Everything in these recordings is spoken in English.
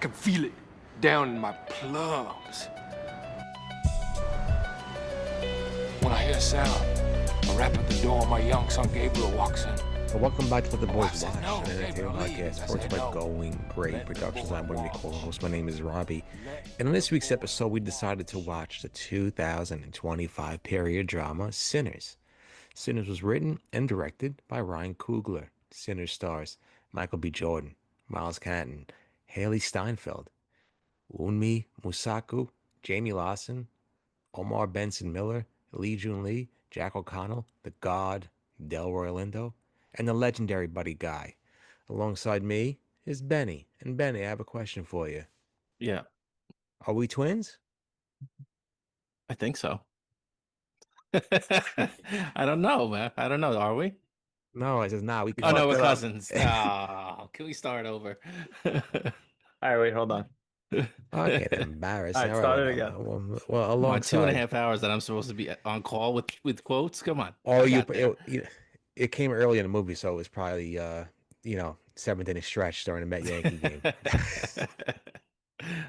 can feel it down in my plums. When I hear a sound, a rap at the door, my young son Gabriel walks in. Well, welcome back to Let the My wife Boys said Watch, no, an entertainment Gabriel, leave. podcast I brought to said you by no. Going Great Let Productions. the I'm boy Wunmi walk. Mosaku. My name is Robbie. And on this week's episode, we decided to watch the 2025 period drama Sinners. Sinners was written and directed by Ryan Coogler. Sinners stars Michael B. Jordan, Miles Caton, Hailee Steinfeld, Wunmi Mosaku, Jayme Lawson, Omar Miller, Lee Jun Lee, Jack O'Connell, The God, Delroy Lindo, and the legendary Buddy Guy. Alongside me is Benny. And Benny, I have a question for you. Yeah, Are we twins? I think so. I don't know, man. I don't know. Are we? No, I says, nah, we Oh no, cousins. we're fucked it up. cousins. Oh, can we start over? All right, wait, hold on. Okay, then embarrassing. All right, start it again. Well, Come on, 2.5 alongside. hours that I'm supposed to be on call with quotes. Come on. Oh, I you got there. it came early in the movie, so it was probably seventh inning stretch during the Met Yankee game.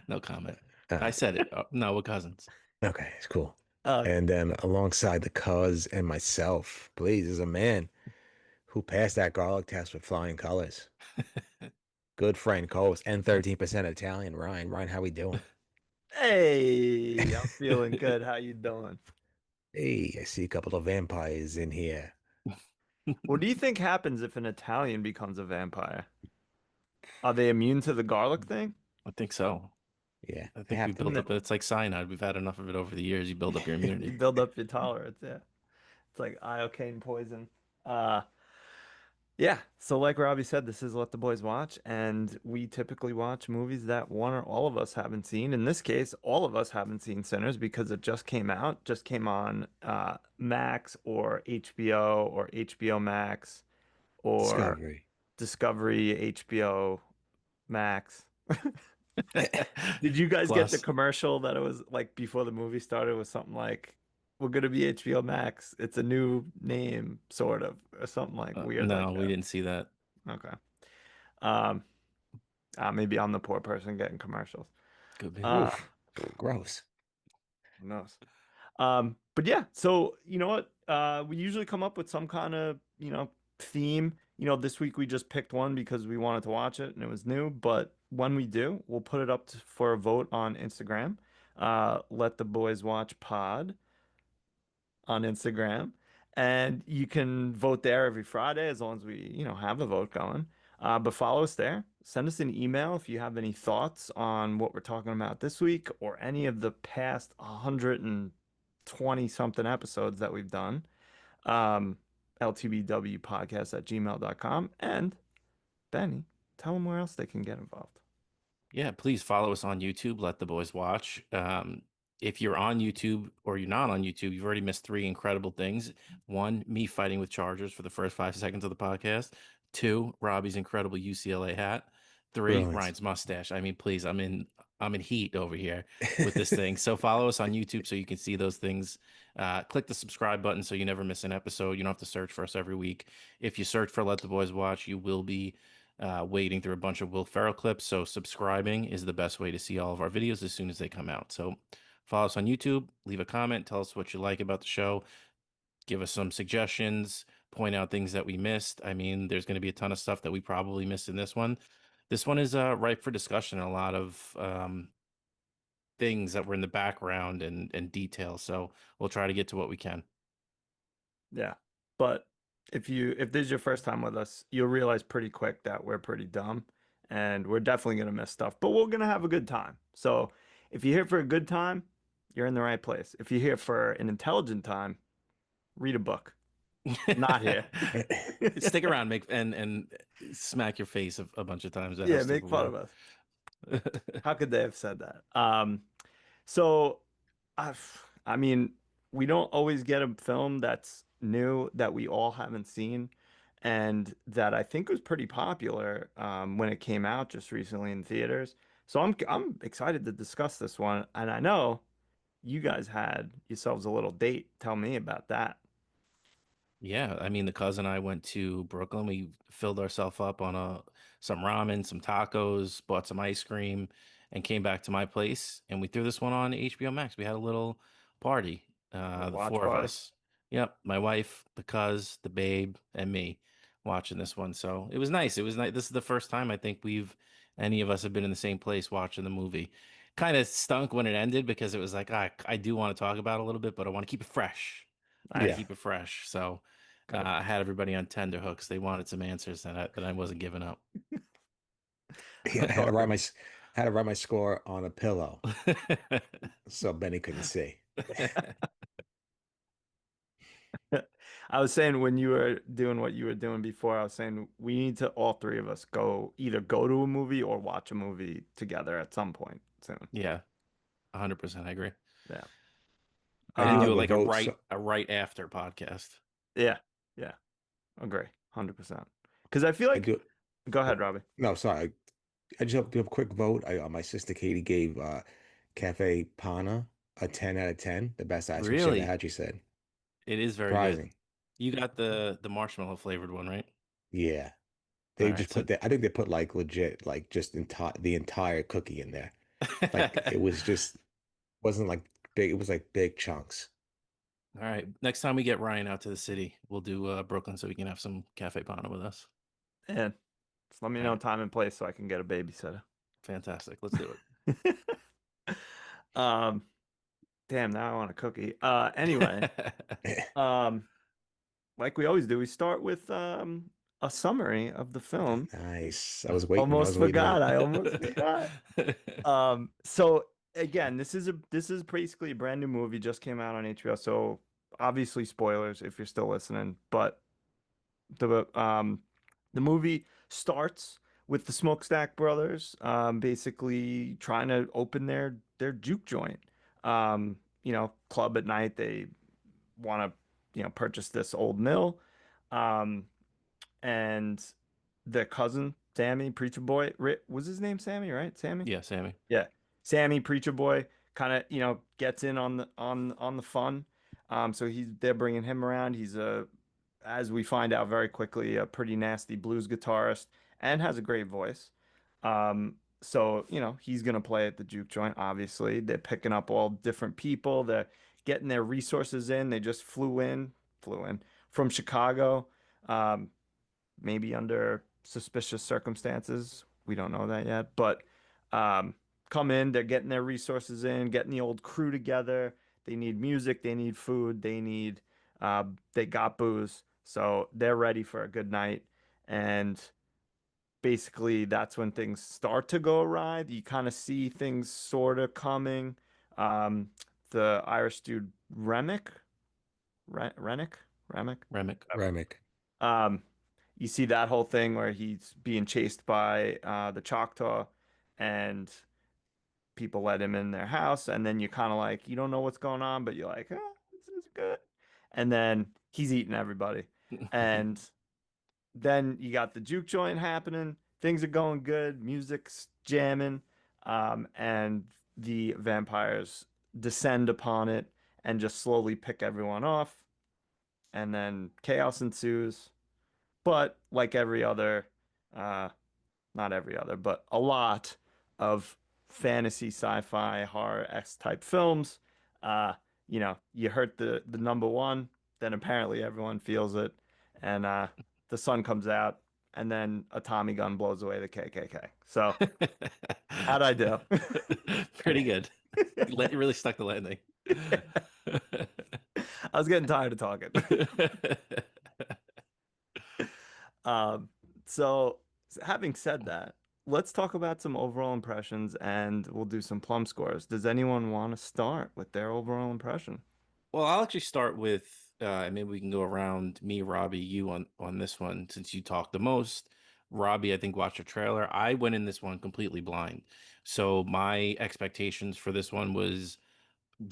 No comment. Uh, I said it. No, we're cousins. okay, it's cool. Uh, And then alongside the cuz and myself, please, is a man who passed that garlic test with flying colors. Good friend, co-host, and 13% Italian, Ryan. Ryan, how we doing? hey, I'm feeling good. How you doing? Hey, I see a couple of vampires in here. What do you think happens if an Italian becomes a vampire? Are they immune to the garlic thing? I think so. Yeah, I they think have we to. built up. It's like cyanide. We've had enough of it over the years. You build up your You immunity. build up your tolerance, yeah. It's like iocane poison. Yeah, so like Robbie said, this is Let the Boys Watch, and we typically watch movies that one or all of us haven't seen. In this case, all of us haven't seen Sinners because it just came out, just came on Max or HBO or HBO Max or Discovery. Discovery HBO Max. Did you guys get the Plus, commercial that it was like before the movie started? It was something like, "We're gonna be HBO Max. It's a new name, sort of, or something like weird no, like we that." didn't see that. Okay. Um, maybe I'm the poor person getting commercials. Could be. Uh, Oof, gross. who knows? But yeah, so you know what? We usually come up with some kind of, theme. This week we just picked one because we wanted to watch it and it was new. But when we do, we'll put it up for a vote on Instagram. Let the Boys Watch Pod on Instagram. And you can vote there every Friday as long as we, have a vote going. But follow us there. Send us an email if you have any thoughts on what we're talking about this week or any of the past 120 something episodes that we've done. ltbwpodcast@gmail.com. And Benny, tell them where else they can get involved. Yeah, please follow us on YouTube. Let the Boys Watch. If you're on YouTube or you're not on YouTube, you've already missed 3 incredible things. 1, me fighting with Chargers for the first 5 seconds of the podcast. 2, Robbie's incredible UCLA hat. 3, Brilliant. Ryan's mustache. I mean, please, I'm in heat over here with this thing. So follow us on YouTube so you can see those things. Click the subscribe button so you never miss an episode. You don't have to search for us every week. If you search for Let the Boys Watch, you will be wading through a bunch of Will Ferrell clips. So subscribing is the best way to see all of our videos as soon as they come out. So follow us on YouTube, leave a comment, tell us what you like about the show, give us some suggestions, point out things that we missed. I mean, there's going to be a ton of stuff that we probably missed in this one. This one is ripe for discussion, a lot of things that were in the background and detail. So we'll try to get to what we can. Yeah. But if this is your first time with us, you'll realize pretty quick that we're pretty dumb and we're definitely gonna miss stuff, but we're gonna have a good time. So if you're here for a good time, you're in the right place. If you're here for an intelligent time, read a book. Not here. Stick around, make and smack your face a bunch of times. Yeah, make fun of us. How could they have said that? So I mean, we don't always get a film that's new that we all haven't seen, and that I think was pretty popular when it came out just recently in theaters. So I'm excited to discuss this one, and I know you guys had yourselves a little date. Tell me about that. Yeah, I mean, the cousin and I went to Brooklyn. We filled ourselves up on some ramen, some tacos, bought some ice cream, and came back to my place. And we threw this one on HBO Max. We had a little party, Little the watch four of party. us. Yep, my wife, the cuz, the babe, and me watching this one. So it was nice. It was nice. This is the first time I think any of us have been in the same place watching the movie. Kind of stunk when it ended because it was like, I do want to talk about it a little bit, but I want to keep it fresh. Got to Yeah. Nice. keep it fresh. So Good. I had everybody on tender hooks. They wanted some answers that I wasn't giving up. Yeah, I That's had to all write good. had to write my score on a pillow so Benny couldn't see. I was saying when you were doing what you were doing before, I was saying we need to all three of us either go to a movie or watch a movie together at some point soon. Yeah, 100%. I agree. Yeah. I We could do do have it a like a vote. right So a right after podcast. Yeah. Yeah. Agree. 100%. Because I feel I like, do. go ahead, Well, Robbie. no, sorry. I just have to have a quick vote. My sister Katie gave Cafe Pana a 10 out of 10. The best ice cream she ever Really, had, she said. it is very good. Surprising. You got the marshmallow flavored one, right? Yeah. All They right, just so put that. I think they put like legit, like just the entire cookie in there. Like it was just wasn't like big. It was like big chunks. all right. Next time we get Ryan out to the city, we'll do Brooklyn so we can have some Cafe Pana with us. And just let me All know right, time and place so I can get a babysitter. fantastic. Let's do Um, damn, now I want a cookie. Anyway, it. um, like we always do, we start with a summary of the film. Nice. I was waiting. I Almost was waiting on forgot. it. I almost forgot. So again, this is basically a brand new movie, just came out on HBO. So obviously spoilers if you're still listening, but the movie starts with the Smokestack brothers basically trying to open their juke joint. Club at night. They want to, purchase this old mill. Um, and the cousin, Sammy, Preacher Boy, was his name Sammy, right? Sammy? Yeah, Sammy. Yeah. Sammy, Preacher Boy, kind of, gets in on the fun. So they're bringing him around. He's as we find out very quickly, a pretty nasty blues guitarist and has a great voice. So, he's gonna play at the juke joint, obviously. They're picking up all different people. They're getting their resources in. They just flew in from Chicago. Um, Maybe under suspicious circumstances. We don't know that yet, but um, come in, they're getting their resources in, getting the old crew together. They need music, they need food, they got booze, so they're ready for a good night. And basically, that's when things start to go awry. You kind of see things sort of coming. Um, the Irish dude Remick, Remick. Remick. Um, you see that whole thing where he's being chased by the Choctaw and people let him in their house, and then you kind of like you don't know what's going on, but you're like, this is good. And then he's eating everybody. And then you got the juke joint happening, things are going good, music's jamming, and the vampires descend upon it and just slowly pick everyone off, and then chaos ensues. But like every other, uh, not every other, but a lot of fantasy, sci-fi, horror X type films, you hurt the number one, then apparently everyone feels it, and the sun comes out, and then a Tommy gun blows away the KKK. So how'd I do? Pretty good. You really stuck the landing. I was getting tired of talking. Um, so having said that, let's talk about some overall impressions and we'll do some plum scores. Does anyone want to start with their overall impression? Well, I'll actually start with maybe we can go around me, Robbie, you on this one since you talked the most. Robbie, I think watched a trailer. I went in this one completely blind. So my expectations for this one was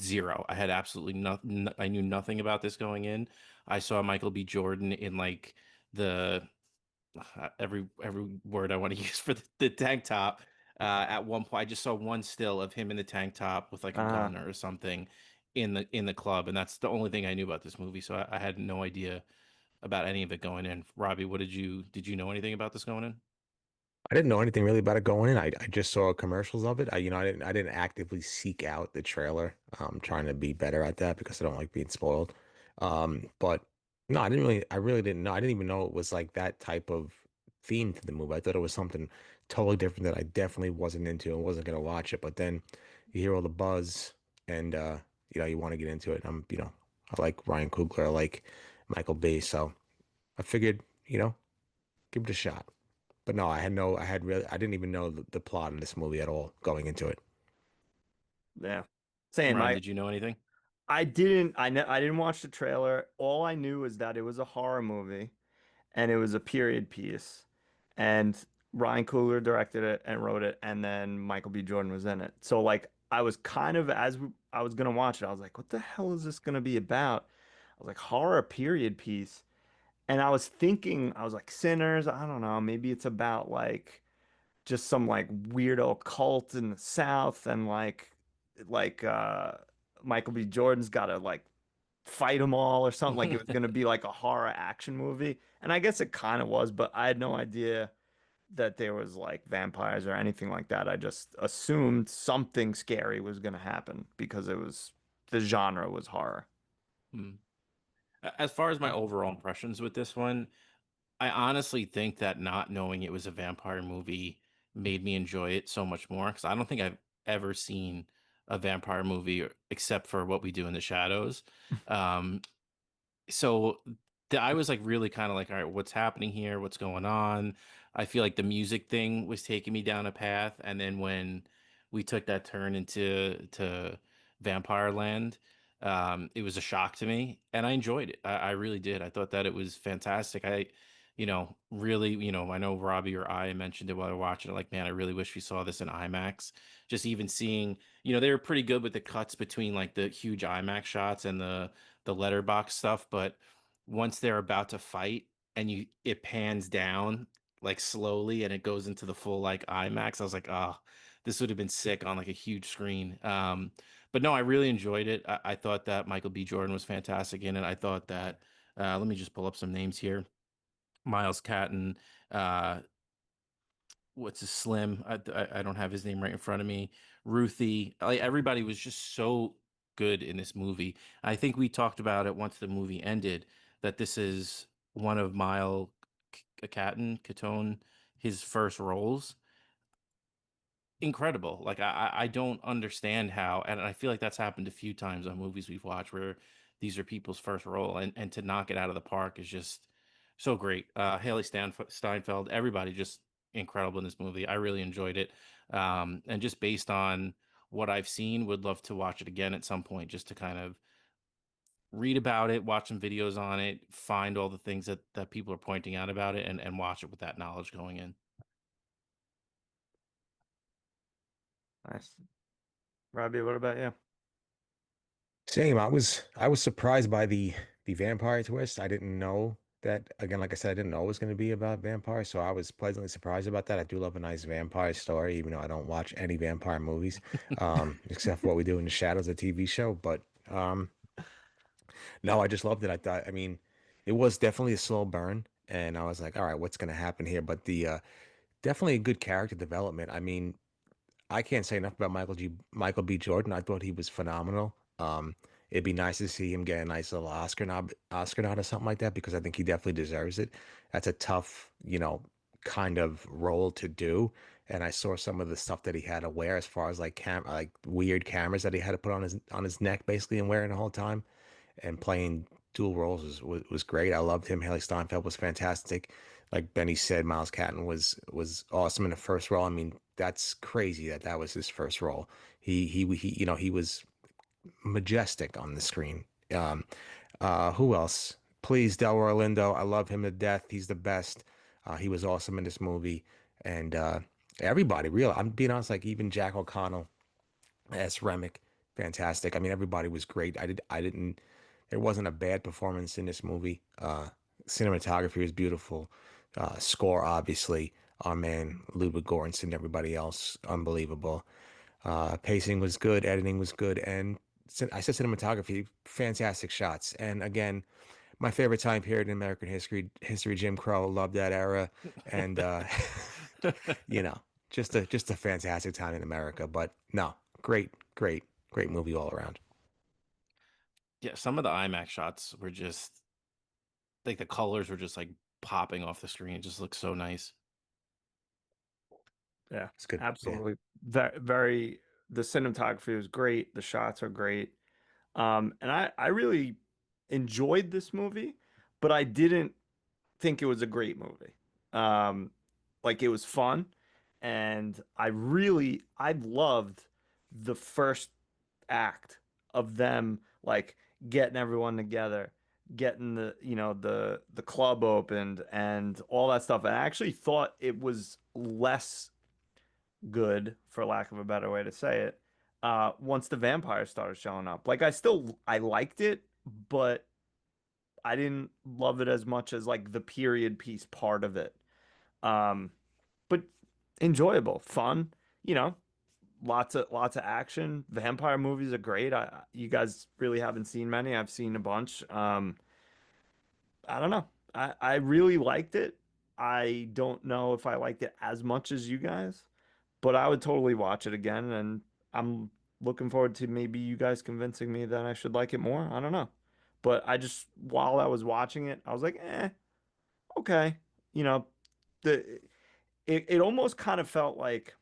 zero. I had absolutely nothing. I knew nothing about this going in. I saw Michael B. Jordan in like the every word I want to use for the tank top. At one point, I just saw one still of him in the tank top with like a Uh, gun or something in the club, and that's the only thing I knew about this movie. So I had no idea about any of it going in. Robbie, what did you know anything about this going in? I didn't know anything really about it going in. I just saw commercials of it. I didn't actively seek out the trailer. Trying to be better at that because I don't like being spoiled. But no, I really didn't know. I didn't even know it was like that type of theme to the movie. I thought it was something totally different that I definitely wasn't into and wasn't gonna watch it. But then you hear all the buzz and you want to get into it. I like Ryan Coogler, I like Michael Bay, so I figured, give it a shot. But no, I didn't even know the plot in this movie at all going into it. Yeah. Same. Ryan, did you know anything? I didn't watch the trailer. All I knew is that it was a horror movie and it was a period piece. And Ryan Coogler directed it and wrote it, and then Michael B. Jordan was in it. So like I was kind of I was gonna watch it, I was like, what the hell is this gonna be about? I was like, horror period piece. And I was thinking, I was like, Sinners, I don't know, maybe it's about like just some like weirdo cult in the South, and like Michael B. Jordan's got to like fight them all or something. Like it was going to be like a horror action movie. And I guess it kind of was, but I had no idea that there was like vampires or anything like that. I just assumed something scary was going to happen because the genre was horror. Hmm. As far as my overall impressions with this one, I honestly think that not knowing it was a vampire movie made me enjoy it so much more because I don't think I've ever seen a vampire movie except for What We Do in the Shadows. Um, so I was like really kind of like, all right, what's happening here? What's going on? I feel like the music thing was taking me down a path, and then when we took that turn to Vampire Land, it was a shock to me, and I enjoyed it. I really did. I thought that it was fantastic. Really, I know Robbie or I mentioned it while we were watching it. Like, man, I really wish we saw this in IMAX. Just even seeing, they were pretty good with the cuts between like the huge IMAX shots and the letterbox stuff, but once they're about to fight and it pans down like slowly and it goes into the full like IMAX, I was like, oh, this would have been sick on like a huge screen. But no, I really enjoyed it. I thought that Michael B. Jordan was fantastic in it. I thought that let me just pull up some names here. Miles Caton, uh, what's his Slim? I don't have his name right in front of me. Ruthie, like everybody was just so good in this movie. I think we talked about it once the movie ended that this is one of Caton, his first roles. Incredible. Like I don't understand how, and I feel like that's happened a few times on movies we've watched where these are people's first role, and to knock it out of the park is just so great. Steinfeld, everybody just incredible in this movie. I really enjoyed it, and just based on what I've seen, would love to watch it again at some point just to kind of read about it, watch some videos on it, find all the things that people are pointing out about it, and watch it with that knowledge going in. Nice. Robbie, what about you? Same. I was surprised by the vampire twist. I didn't know that. Again, like I said, I didn't know it was going to be about vampires, so I was pleasantly surprised about that. I do love a nice vampire story, even though I don't watch any vampire movies, except for What We Do in the Shadows, a TV show. But no, I just loved it. I mean, it was definitely a slow burn, and I was like, all right, what's going to happen here? But the definitely a good character development. I mean, I can't say enough about Michael B. Jordan. I thought he was phenomenal. It'd be nice to see him get a nice little Oscar nod or something like that because I think he definitely deserves it. That's a tough, kind of role to do. And I saw some of the stuff that he had to wear as far as like like weird cameras that he had to put on his neck basically and wearing the whole time. And playing dual roles was great. I loved him. Hailee Steinfeld was fantastic. Like Benny said, Miles Caton was awesome in the first role. I mean, that's crazy that was his first role. He was majestic on the screen. Who else? Please, Delroy Lindo. I love him to death. He's the best. He was awesome in this movie, and everybody. Real. I'm being honest. Like even Jack O'Connell as Remick, fantastic. I mean, everybody was great. I didn't. There wasn't a bad performance in this movie. Cinematography was beautiful. Score, obviously. Our man Ludwig Göransson, everybody else, unbelievable. Pacing was good, editing was good, and I said cinematography, fantastic shots. And again, My favorite time period in American history, Jim Crow, loved that era, and you know, just a fantastic time in America. But no, great movie all around. Yeah, some of the IMAX shots were just like the colors were just like popping off the screen. It just looks so nice. Yeah, It's good. Yeah, absolutely. Very, the cinematography was great. The shots are great. And I really enjoyed this movie, but I didn't think it was a great movie. Um, like it was fun, and I loved the first act of them like getting everyone together, getting the club opened and all that stuff. And I actually thought it was less good, for lack of a better way to say it, once the vampires started showing up. Like I liked it, but I didn't love it as much as like the period piece part of it. Um, but enjoyable, fun, you know, lots of action. Vampire movies are great. You guys really haven't seen many. I've seen a bunch. I don't know. I really liked it. I don't know if I liked it as much as you guys, but I would totally watch it again, and I'm looking forward to maybe you guys convincing me that I should like it more. I don't know. But I just, while I was watching it, I was like, okay. You know, the it almost kind of felt like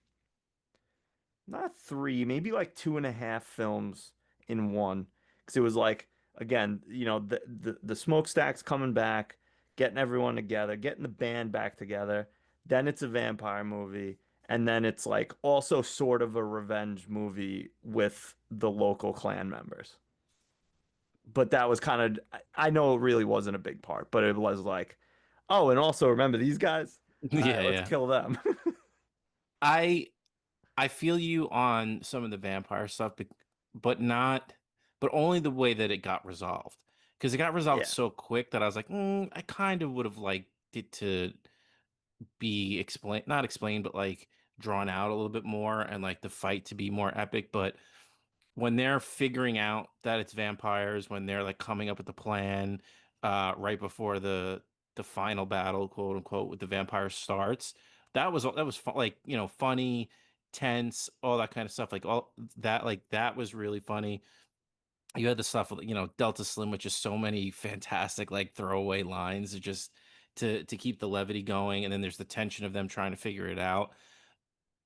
not three, maybe like two and a half films in one. Because it was like, again, the smokestacks coming back, getting everyone together, getting the band back together. Then it's a vampire movie. And then it's like also sort of a revenge movie with the local clan members. But that was kind of, I know it really wasn't a big part, but it was like, oh, and also remember these guys? All Yeah, right, let's yeah. kill them. I I feel you on some of the vampire stuff, but not, but only the way that it got resolved. Because it got resolved Yeah. so quick that I was like, I kind of would have liked it to be explained, not explained, but like drawn out a little bit more, and like the fight to be more epic. But when they're figuring out that it's vampires, when they're like coming up with the plan, right before the final battle, quote unquote, with the vampires starts, that was like, funny, tense, all that kind of stuff. Like all that, like that was really funny. You had the stuff with, Delta Slim with just so many fantastic like throwaway lines, just to keep the levity going, and then there's the tension of them trying to figure it out.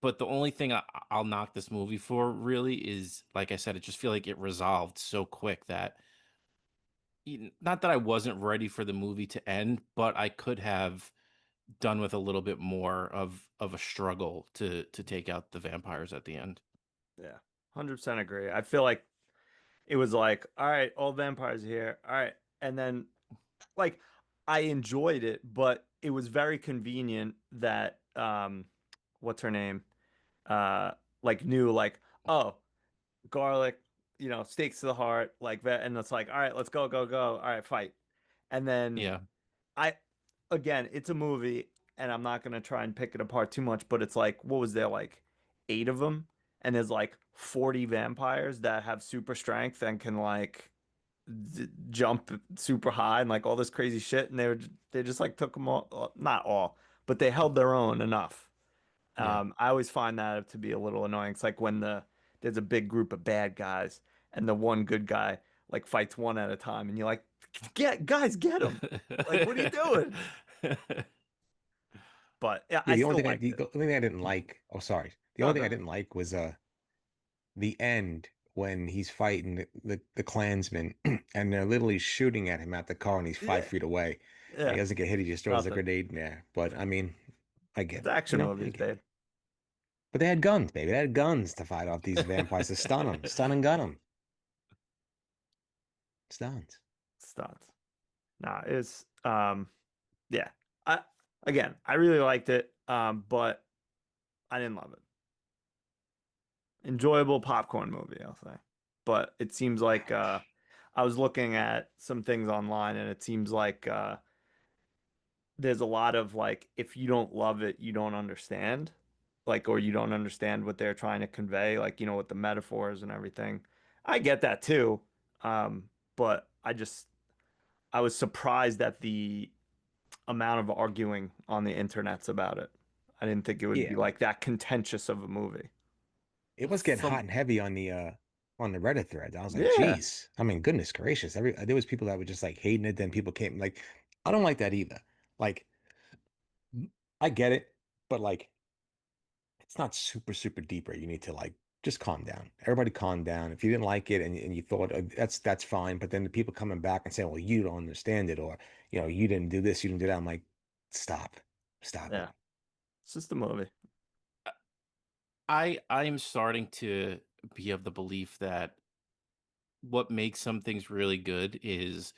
But the only thing I'll knock this movie for really is, like I said, it just feel like it resolved so quick that, not that I wasn't ready for the movie to end, but I could have done with a little bit more of a struggle to take out the vampires at the end. Yeah. 100% agree. I feel like it was like, all right, all vampires are here. All right. And then like I enjoyed it, but it was very convenient that what's her name? Uh like knew like, oh, garlic, stakes to the heart, like that, and it's like, all right, let's go, go, go. All right, fight. And then Yeah. I again, it's a movie, and I'm not gonna try and pick it apart too much, but it's like, what was there, like eight of them? And there's like 40 vampires that have super strength and can like jump super high and like all this crazy shit, and they just like took them all, not all, but they held their own enough. Yeah. I always find that to be a little annoying. It's like when there's a big group of bad guys and the one good guy like fights one at a time, and you're like, get him! Like, what are you doing? But yeah, yeah. I The only still thing liked it. the only thing I didn't like. Oh, sorry. The No, only go thing I ahead. didn't like was the end when he's fighting the Klansmen and they're literally shooting at him at the car and he's five Yeah, feet away and he yeah, doesn't get hit. He just throws a nothing. grenade in there. But I mean, I get It's it. action I movies, get babe. it. But they had guns, baby. They had guns to fight off these vampires to stun and gun them. Stuns. Stunts. Nah, it's yeah. I again, I really liked it, but I didn't love it. Enjoyable popcorn movie, I'll say. But it seems like I was looking at some things online, and it seems like there's a lot of like, if you don't love it, you don't understand. Like, or you don't understand what they're trying to convey, like, with the metaphors and everything. I get that too. But I was surprised at the amount of arguing on the internets about it. I didn't think it would be Yeah, like that contentious of a movie. it was getting hot From and heavy on the Reddit threads. I was like, Yeah. geez, I mean, goodness gracious. There was people that were just like hating it. Then people came like, I don't like that either. Like, I get it, but like, it's not super, super deep where you need to like just calm down. Everybody calm down. If you didn't like it and you thought that's fine, but then the people coming back and saying, well, you don't understand it, or you didn't do this, you didn't do that. I'm like, stop, stop it. Yeah. It's just a movie. I'm starting to be of the belief that what makes some things really good is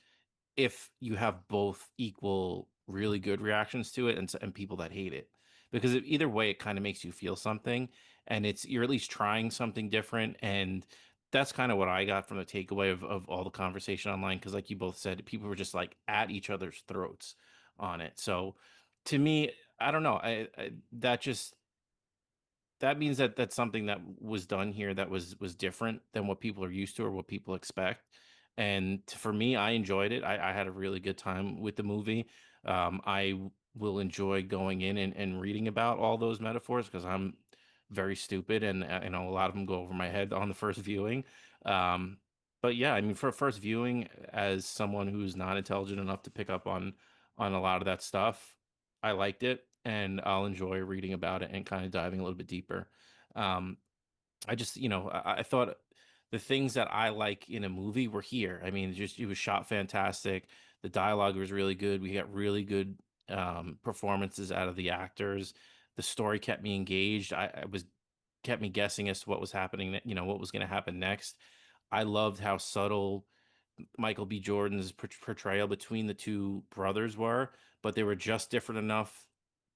if you have both equal really good reactions to it and people that hate it, because either way it kind of makes you feel something, and you're at least trying something different. And that's kind of what I got from the takeaway of all the conversation online, because like you both said, people were just like at each other's throats on it. So to me, I don't know, that just that means that that's something that was done here that was different than what people are used to or what people expect. And for me, I enjoyed it. I had a really good time with the movie. Will enjoy going in and reading about all those metaphors because I'm very stupid, and you know, a lot of them go over my head on the first viewing. Um, but yeah, I mean, for a first viewing, as someone who's not intelligent enough to pick up on a lot of that stuff, I liked it, and I'll enjoy reading about it and kind of diving a little bit deeper. Um, I just, I thought the things that I like in a movie were here. I mean, just it was shot fantastic. The dialogue was really good. We got really good performances out of the actors. The story kept me engaged. I was kept me guessing as to what was happening, what was going to happen next. I loved how subtle Michael B. Jordan's portrayal between the two brothers were, but they were just different enough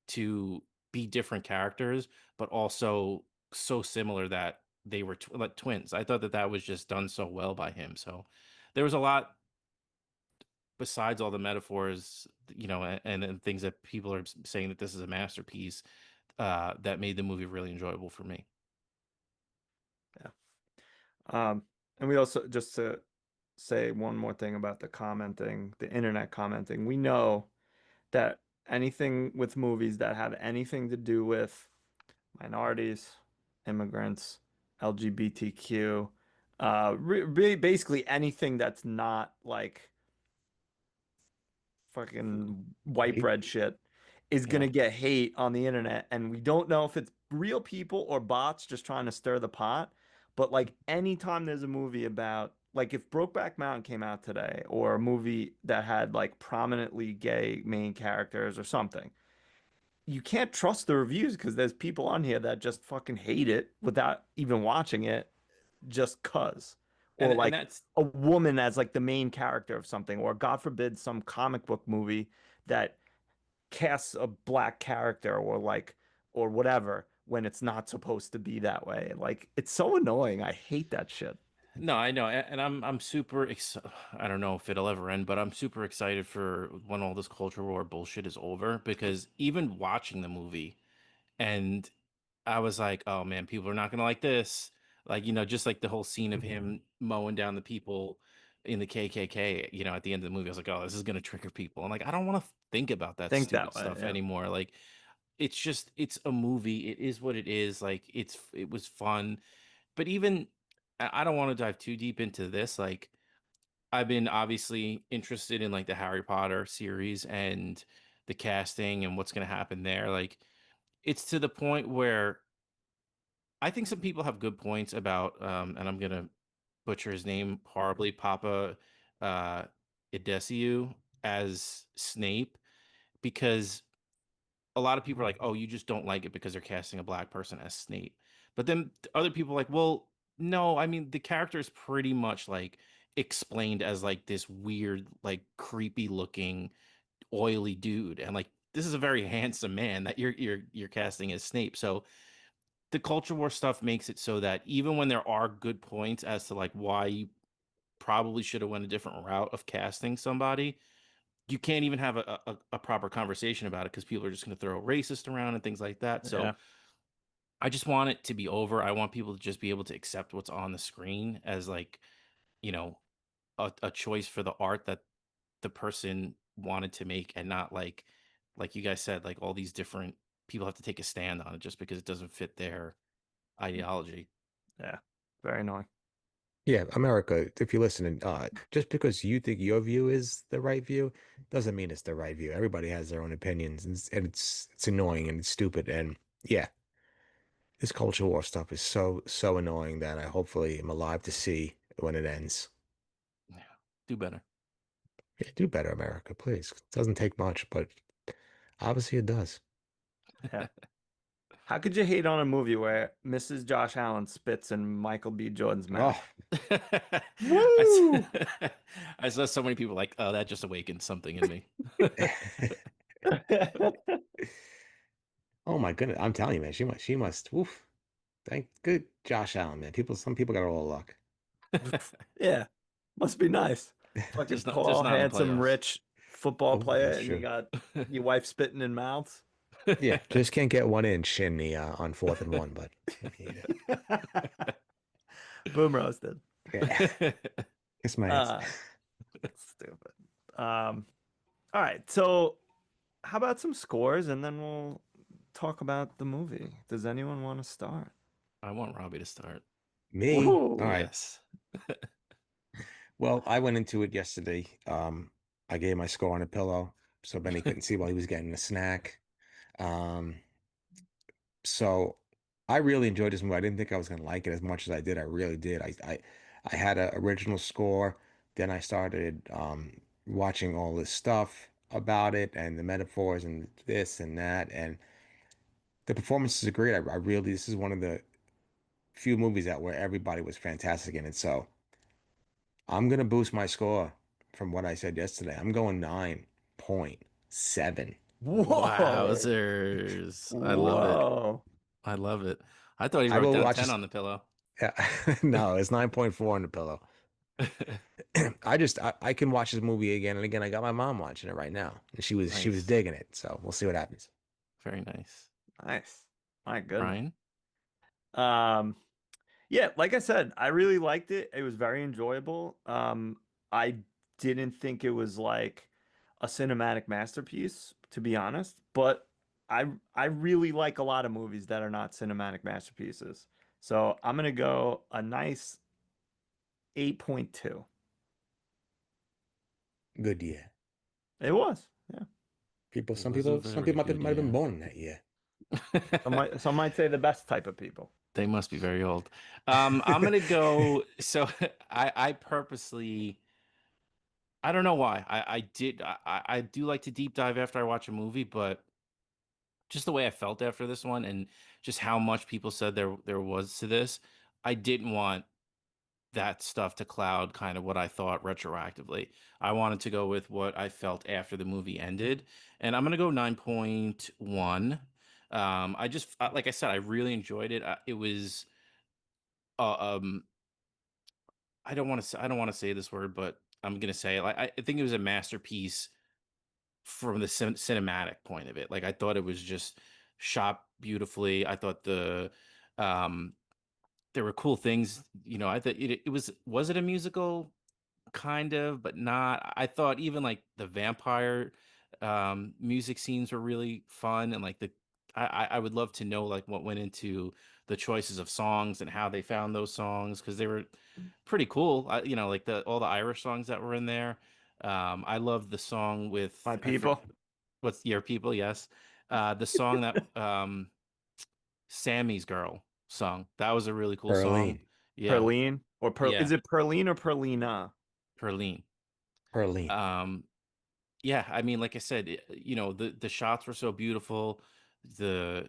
to be different characters, but also so similar that they were like twins. I thought that that was just done so well by him. So there was a lot besides all the metaphors, and things that people are saying that this is a masterpiece, that made the movie really enjoyable for me. Yeah. And we also, just to say one more thing about the commenting, the internet commenting, we know that anything with movies that have anything to do with minorities, immigrants, LGBTQ, basically anything that's not like fucking white Hate, bread shit is yeah. gonna get hate on the internet, and we don't know if it's real people or bots just trying to stir the pot. But like anytime there's a movie about, like, if Brokeback Mountain came out today, or a movie that had like prominently gay main characters or something, you can't trust the reviews because there's people on here that just fucking hate it without even watching it, just cuz. Or And like that's a woman as like the main character of something, or God forbid some comic book movie that casts a black character, or like, or whatever, when it's not supposed to be that way. Like, it's so annoying. I hate that shit. No, I know, and I'm super I don't know if it'll ever end, but I'm super excited for when all this culture war bullshit is over, because even watching the movie, and I was like, oh man, people are not gonna like this. Like, just like the whole scene of him mowing down the people in the KKK, at the end of the movie, I was like, oh, this is gonna trigger people. And like, I don't want to think about that Think stupid that way, stuff yeah. anymore. Like, it's a movie. It is what it is. Like, it was fun. But even I don't want to dive too deep into this. Like, I've been obviously interested in like the Harry Potter series and the casting and what's gonna happen there. Like, it's to the point where I think some people have good points about, and I'm gonna butcher his name horribly, Papa uh, Idesiu as Snape, because a lot of people are like, "Oh, you just don't like it because they're casting a black person as Snape." But then other people are like, "Well, no, I mean the character is pretty much like explained as like this weird, like creepy looking, oily dude, and like this is a very handsome man that you're casting as Snape." So the culture war stuff makes it so that even when there are good points as to like why you probably should have went a different route of casting somebody, you can't even have a proper conversation about it because people are just going to throw racist around and things like that. So Yeah. I just want it to be over. I want people to just be able to accept what's on the screen as like, you know, a choice for the art that the person wanted to make, and not like you guys said, like all these different people have to take a stand on it just because it doesn't fit their ideology. Yeah, very annoying. Yeah, America, if you're listening, just because you think your view is the right view doesn't mean it's the right view. Everybody has their own opinions, and it's annoying and it's stupid. And yeah, this culture war stuff is so annoying that I hopefully am alive to see when it ends. Yeah, do better. Yeah, do better, America, please. It doesn't take much, but obviously it does. Yeah. How could you hate on a movie where Mrs. Josh Allen spits in Michael B. Jordan's Oh, mouth? I, Woo! I saw so many people like, oh, that just awakened something in me. oh my goodness! I'm telling you, man, she must. Oof. Thank good Josh Allen, man. Some people got all the luck. Yeah, must be nice. Fucking just tall, not in the handsome, playoffs. rich football Oh, player, that's and you true. got your wife spitting in mouths. Yeah, just can't get 1 inch in the on 4th and 1, but yeah, Boom roasted. yeah. Kiss my ass. Uh, stupid. All right, so how about some scores, and then we'll talk about the movie. Does anyone want to start? I want Robbie to start. Me? All Whoa. right. Yes. Well, I went into it yesterday. I gave my score on a pillow so Benny couldn't see while he was getting a snack. Um, so I really enjoyed this movie. I didn't think I was gonna like it as much as I did. I really did. I had an original score. Then I started watching all this stuff about it and the metaphors and this and that. And the performances are great. I really, this is one of the few movies that where everybody was fantastic in it. So I'm gonna boost my score from what I said yesterday. I'm going 9.7. Whoa. Wowzers. I love it. Whoa. I love it. I thought he I wrote will down watch 10 this. on the pillow. No, it's 9.4 on the pillow. I can watch this movie again and again. I got my mom watching it right now, and she was Nice. digging it. So we'll see what happens. Very nice. Nice. My goodness. Ryan? Um, yeah, like I said, I really liked it. It was very enjoyable. I didn't think it was like a cinematic masterpiece, to be honest, but I really like a lot of movies that are not cinematic masterpieces. So I'm gonna go a nice 8.2. Good year. It was, yeah. People, It some was a people, some very people good might have been year. born in that year. Some might say the best type of people. They must be very old. I'm gonna go. So I purposely, I don't know why. I do like to deep dive after I watch a movie, but just the way I felt after this one, and just how much people said there was to this, I didn't want that stuff to cloud kind of what I thought retroactively. I wanted to go with what I felt after the movie ended, and I'm gonna go 9.1. I just like I said, I really enjoyed it. It was um I don't want to say this word, but I'm gonna say it. Like I think it was a masterpiece from the cinematic point of it. Like I thought it was just shot beautifully. I thought um there were cool things. I thought it was it a musical? Kind of, but not. I thought even like the vampire music scenes were really fun, and like I would love to know like what went into the choices of songs and how they found those songs, because they were pretty cool. Like the all the Irish songs that were in there. I love the song with My people. what's Your People, yes. The song that Sammy's Girl song. That was a really cool song. Perline, Yeah, Perline is yeah, it Perline or Perlina? Perline. Perline. Um, Yeah, I mean, like I said, the shots were so beautiful. The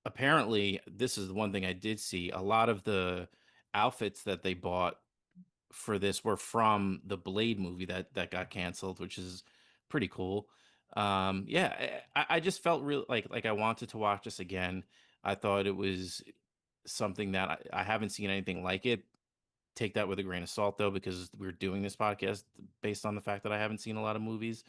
Apparently, this is the one thing I did see. A lot of the outfits that they bought for this were from the Blade movie that got canceled, which is pretty cool. Yeah, I just felt real like I wanted to watch this again. I thought it was something that I haven't seen anything like it. Take that with a grain of salt, though, because we're doing this podcast based on the fact that I haven't seen a lot of movies.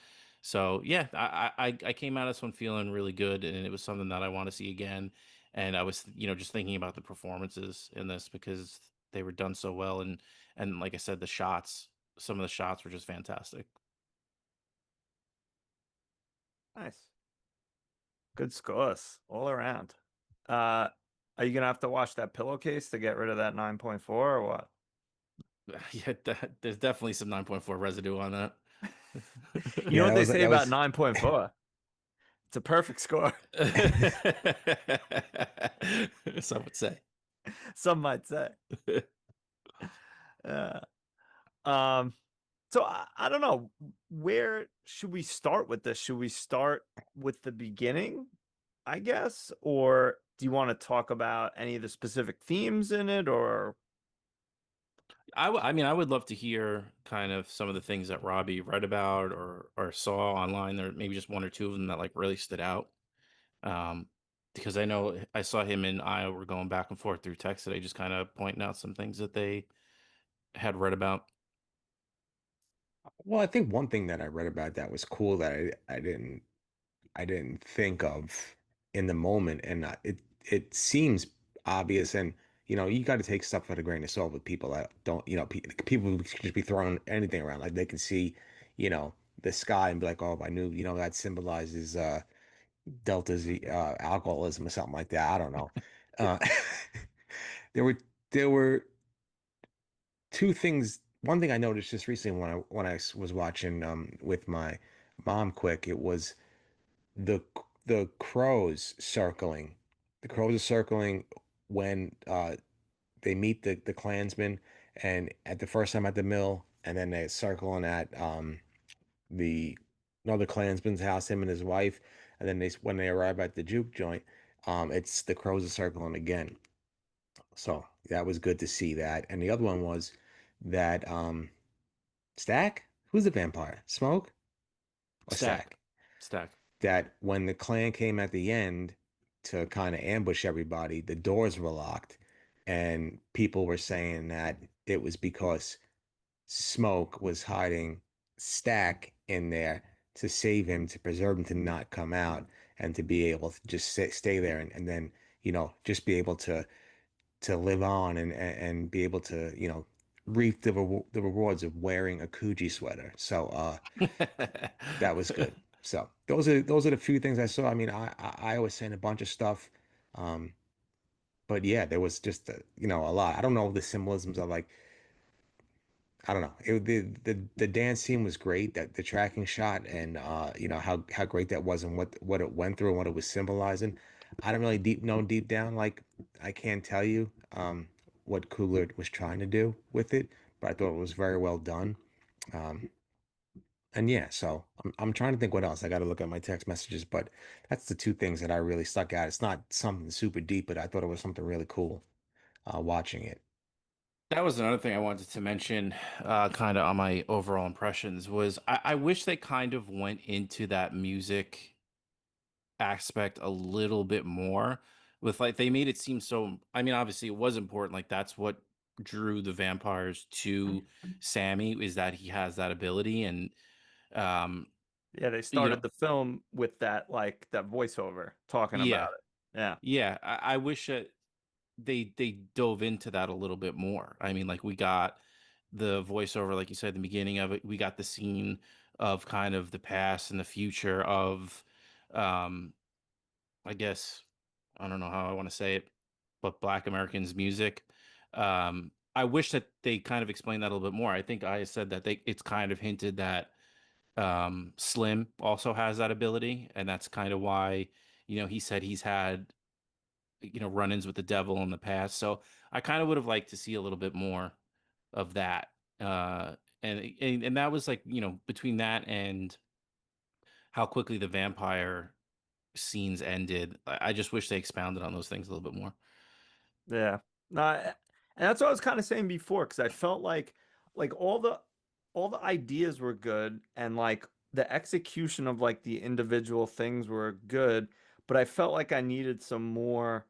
So yeah, I came out of this one feeling really good, and it was something that I want to see again. And I was, just thinking about the performances in this, because they were done so well, and like I said, some of the shots were just fantastic. Nice. Good scores all around. Are you gonna have to wash that pillowcase to get rid of that 9.4 or what? Yeah, there's definitely some 9.4 residue on that. You know Yeah, what they that say about was 9.4? It's a perfect score. Some would say. Some might say. Uh, um, so I don't know. Where should we start with this? Should we start with the beginning, I guess? Or do you want to talk about any of the specific themes in it? Or I mean, I would love to hear kind of some of the things that Robbie read about or saw online, or maybe just one or two of them that like really stood out. Um, because I know I saw him and I were going back and forth through text today, just kind of pointing out some things that they had read about. well, I think one thing that I read about that was cool that I didn't think of in the moment, and it seems obvious, and you got to take stuff with a grain of salt with people that don't, people can just be throwing anything around, like they can see, the sky and be like, oh, I knew, that symbolizes Delta Z alcoholism or something like that. I don't know. Uh, there were there were two things. One thing I noticed just recently when I was watching with my mom quick, it was the the crows circling. The crows are circling when they meet the Klansmen, and at the first time at the mill, and then they're circling at the another Klansman's house, him and his wife, and then when they arrive at the juke joint, it's the crows are circling again. So that was good to see that. And the other one was that Stack, who's the vampire? Smoke or Stack, Stack? stack. That when the clan came at the end to kind of ambush everybody, the doors were locked, and people were saying that it was because Smoke was hiding Stack in there to save him, to preserve him, to not come out, and to be able to just stay there, and then just be able to live on, and be able to reap the rewards of wearing a Coogee sweater. So that was good. So those are the few things I saw. I mean, I was saying a bunch of stuff, um, but yeah, there was just a lot. I don't know the symbolisms of, like, I don't know. The dance scene was great. That the tracking shot, and how great that was, and what it went through and what it was symbolizing. I don't really deep down, like, I can't tell you what Coogler was trying to do with it, but I thought it was very well done. Um, and yeah, so I'm trying to think what else. I got to look at my text messages, but that's the two things that I really stuck out. It's not something super deep, but I thought it was something really cool watching it. That was another thing I wanted to mention, kind of on my overall impressions, was I wish they kind of went into that music aspect a little bit more with, like, they made it seem so, I mean, obviously it was important, like that's what drew the vampires to Sammy, is that he has that ability. And um yeah, they you know started the film with that that voiceover talking yeah, about it. Yeah. yeah, I wish that they dove into that a little bit more. I mean, like, we got the voiceover, like you said, at the beginning of it. We got the scene of kind of the past and the future of, um, I guess, I don't know how I want to say it, but Black Americans music. I wish that they kind of explained that a little bit more. I think I said that it's kind of hinted that Slim also has that ability, and that's kind of why, he said he's had, run-ins with the devil in the past. So I kind of would have liked to see a little bit more of that. And that was like, between that and how quickly the vampire scenes ended, I just wish they expounded on those things a little bit more. Yeah. No, and that's what I was kind of saying before, because I felt like all the ideas were good, and like the execution of like the individual things were good, but I felt like I needed some more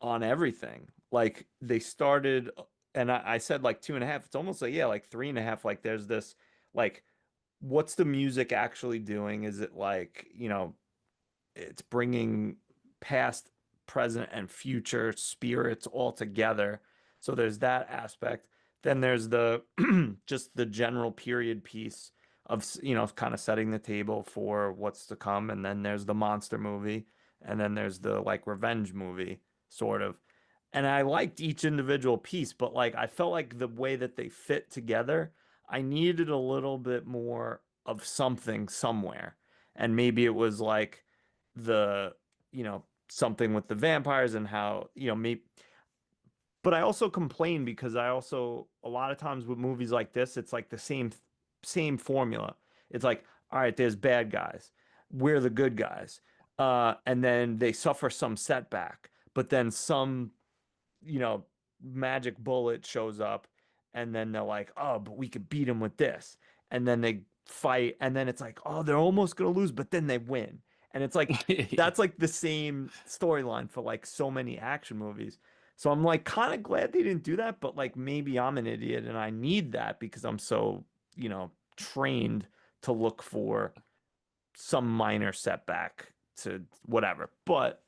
on everything. Like they started, and I said like 2.5. It's almost like, yeah, like 3.5. Like there's this, like, what's the music actually doing? Is it like, it's bringing past, present, and future spirits all together. So there's that aspect. Then there's the just the general period piece kind of setting the table for what's to come. And then there's the monster movie, and then there's the like revenge movie, sort of. And I liked each individual piece, but like I felt like the way that they fit together, I needed a little bit more of something somewhere. And maybe it was like the, something with the vampires and how, maybe, but I also complain because I also a lot of times with movies like this, it's like the same formula. It's like, all right, there's bad guys. We're the good guys. And then they suffer some setback, but then some, you know, magic bullet shows up, and then they're like, oh, but we could beat him with this. And then they fight, and then it's like, oh, they're almost gonna lose, but then they win. And it's like that's like the same storyline for like so many action movies. So I'm like kind of glad they didn't do that, but like maybe I'm an idiot and I need that because I'm so, trained to look for some minor setback to whatever. But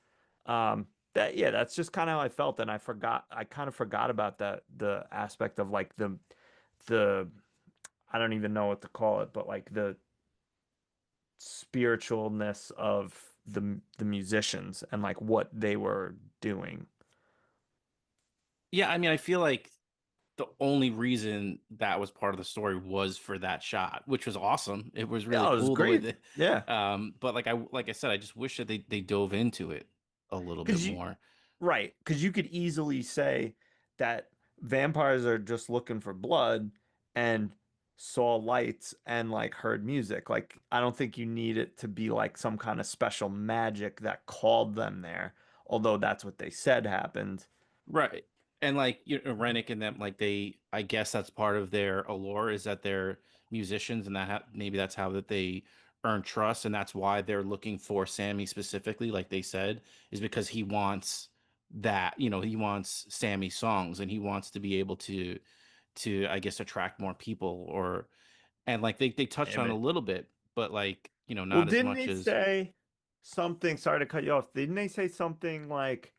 that's just kind of how I felt, and I kind of forgot about the aspect of like the I don't even know what to call it, but like the spiritualness of the musicians and like what they were doing. Yeah, I mean, I feel like the only reason that was part of the story was for that shot, which was awesome. It was really Yeah, it was cool the way great. that Yeah. but like I said, I just wish that they dove into it a little bit Because more. right, because you could easily say that vampires are just looking for blood and saw lights and like heard music. Like, I don't think you need it to be like some kind of special magic that called them there, although that's what they said happened. Right. And like Rennick and them, like I guess that's part of their allure is that they're musicians, and maybe that's how that they earn trust, and that's why they're looking for Sammy specifically, like they said, is because he wants that, he wants Sammy's songs, and he wants to be able to I guess attract more people, and like they touch Damn on a it. little bit, but like Well, not as didn't much they as say something? Sorry to cut you off. Didn't they say something like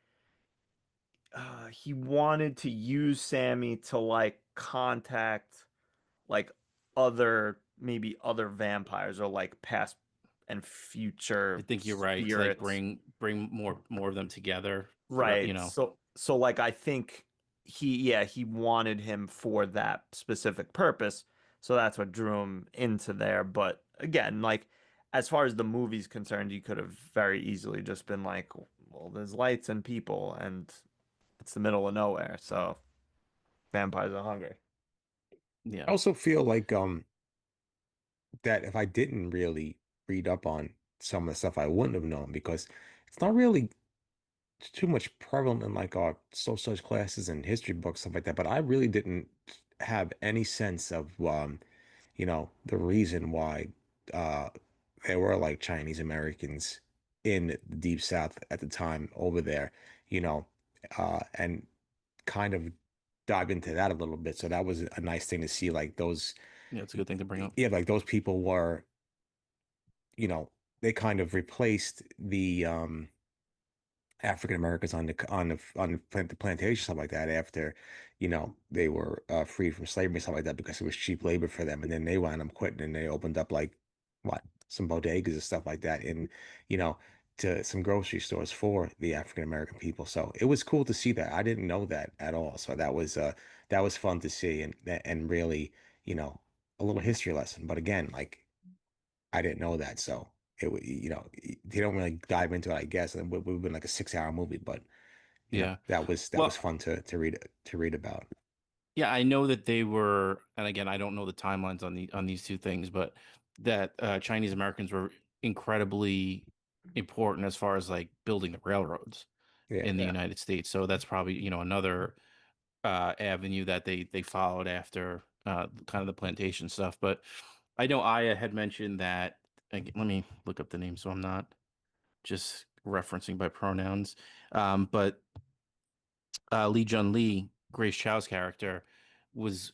he wanted to use Sammy to like contact like maybe other vampires or like past and I future think you're right to like spirits. bring more of them together for the Right. So like I think he wanted him for that specific purpose. So that's what drew him into there. But again, like as far as the movie's concerned, you could have very easily just been like, well, there's lights and people and it's the middle of nowhere, so vampires are hungry. I yeah. also feel like that if I didn't really read up on some of the stuff, I wouldn't have known because it's not really too much prevalent in like our social studies classes and history books, stuff like that. But I really didn't have any sense of the reason why uh there were like Chinese Americans in the Deep South at the time over there, you know, and kind of dive into that a little bit. So that was a nice thing to see, like those, Yeah, it's a good thing to bring up. yeah, like those people were, you know, they kind of replaced the African Americans on the plantation, stuff like that, after, they were freed from slavery and stuff like that because it was cheap labor for them. And then they wound up quitting and they opened up like what, some bodegas and stuff like that in, you know, to some grocery stores for the African American people. So it was cool to see that. I didn't know that at all. So that was fun to see and really, a little history lesson. But again, like I didn't know that, so they don't really dive into it, I guess. And it would have been like a 6 hour movie, but Yeah. that was Well, fun to read about. yeah, I know that they were, and again, I don't know the timelines on these two things, but that Chinese Americans were incredibly important as far as like building the railroads Yeah. in the Yeah. United States. So that's probably, another avenue that they followed after kind of the plantation stuff. But I know Aya had mentioned that. Let me look up the name so I'm not just referencing by pronouns. But Lee Jun Lee, Grace Chow's character, was,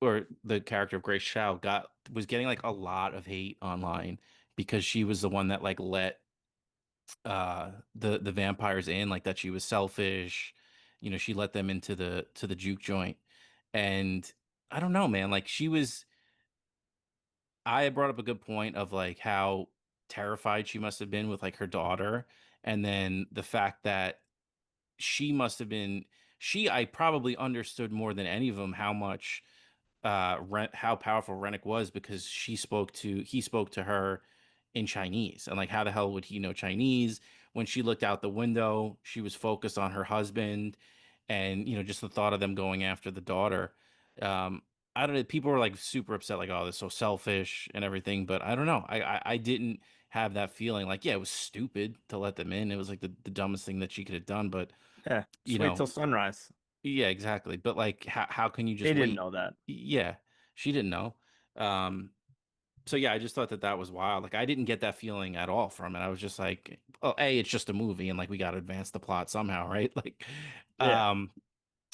or the character of Grace Chow was getting like a lot of hate online because she was the one that like let the vampires in, like that she was selfish. She let them into the juke joint. And I don't know, man, like she was I brought up a good point of like how terrified she must have been with like her daughter, and then the fact that she must have been I probably understood more than any of them how much how powerful Rennick was, because he spoke to her in Chinese, and like how the hell would he know Chinese? When she looked out the window, she was focused on her husband, and just the thought of them going after the daughter. um I don't know, people were like super upset, like, oh, they're so selfish and everything, but I don't know, I didn't have that feeling. Like, yeah, it was stupid to let them in, it was like the dumbest thing that she could have done, but Yeah, you just wait know till sunrise. yeah, exactly. But like, how can you They just didn't wait? know that. Yeah, she didn't know. Um, so yeah, I just thought that was wild. Like, I didn't get that feeling at all from it. I was just like, oh, A, it's just a movie, and like we got to advance the plot somehow, right? Like, Yeah. um,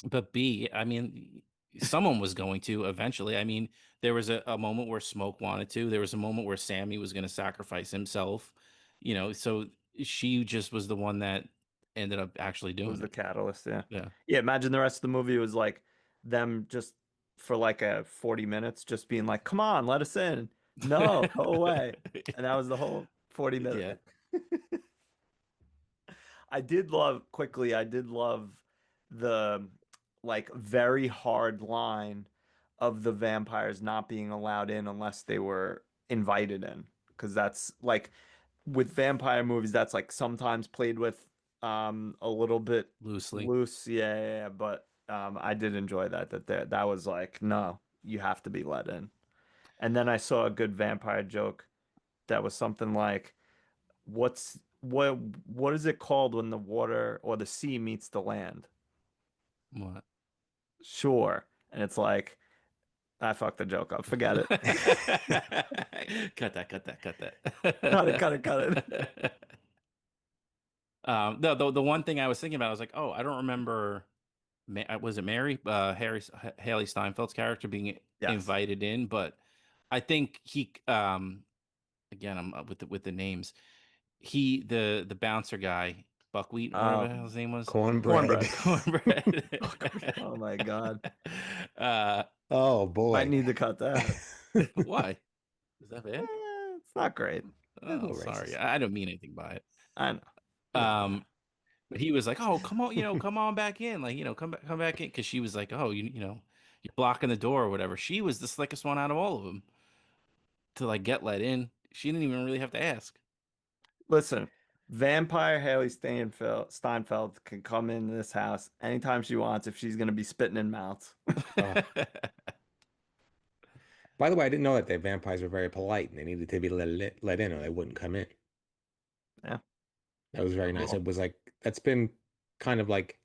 but B, I mean, someone was going to eventually. I mean, there was a moment where Smoke wanted to. There was a moment where Sammy was going to sacrifice himself. So she just was the one that ended up actually It was doing the it. catalyst, yeah. Yeah. Yeah, imagine the rest of the movie was like them just for like a 40 minutes just being like, "Come on, let us in." No, go away. And that was the whole 40 Yeah. minutes. I did love the like very hard line of the vampires not being allowed in unless they were invited in. Because that's like with vampire movies, that's like sometimes played with a little bit Loosely. loose. Yeah, yeah, yeah. But I did enjoy that was like, no, you have to be let in. And then I saw a good vampire joke that was something like, what is it called when the water or the sea meets the land? What? Shore. And it's like, I fucked the joke up. Forget it. Cut that, cut that, cut Cut it, cut it, cut it. that. The one thing I was thinking about, I was like, oh, I don't remember. Was it Mary, Hailee Steinfeld's character being Yes. invited in? But I think again, I'm with the names. The bouncer guy, Buckwheat, or whatever the hell Um, his name was, Cornbread. Cornbread. cornbread. Oh my God. uh, Oh Might boy. need to cut that. why? Is that bad? It's not great. A Oh, little sorry. racist. I don't mean anything by it. I know. Um, but he was like, "Oh, come on, come on back in, like, come back in," because she was like, "Oh, you're blocking the door or whatever." She was the slickest one out of all of them to like get let in. She didn't even really have to ask. Listen, Vampire Haley Steinfeld can come in this house anytime she wants if she's going to be spitting in mouths. Oh. By the way, I didn't know that the vampires were very polite and they needed to be let in or they wouldn't come in. Yeah, That was very nice. cool. It was like that's been kind of like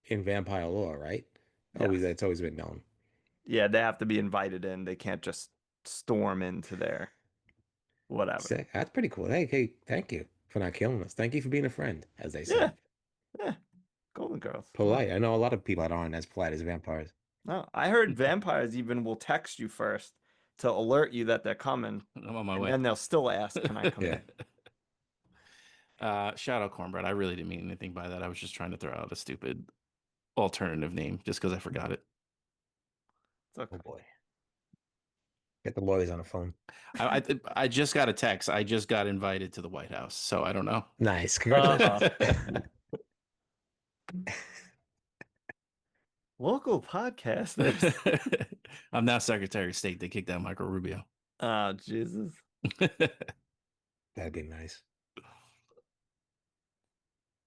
in vampire lore, right? Always, Yes. it's always been known. Yeah, they have to be invited in. They can't just storm into their whatever. Sick. That's pretty cool. Hey, thank you for not killing us. Thank you for being a friend, as they say. Yeah, yeah. Golden Girls. Come on. Polite. I know a lot of people that aren't as polite as vampires. No, I heard vampires even will text you first to alert you that they're coming, I'm on my and way. then they'll still ask, "Can I come Yeah. in?" Shout out cornbread. I really didn't mean anything by that. I was just trying to throw out a stupid alternative name just because I forgot it. It's Oh okay. boy. Get the lawyers on the phone. I just got a text. I just got invited to the White House, so I don't know. Nice. Uh-oh. Congratulations. Local podcasters. I'm now Secretary of State. They kicked out Michael Rubio. Oh, Jesus. That'd be nice.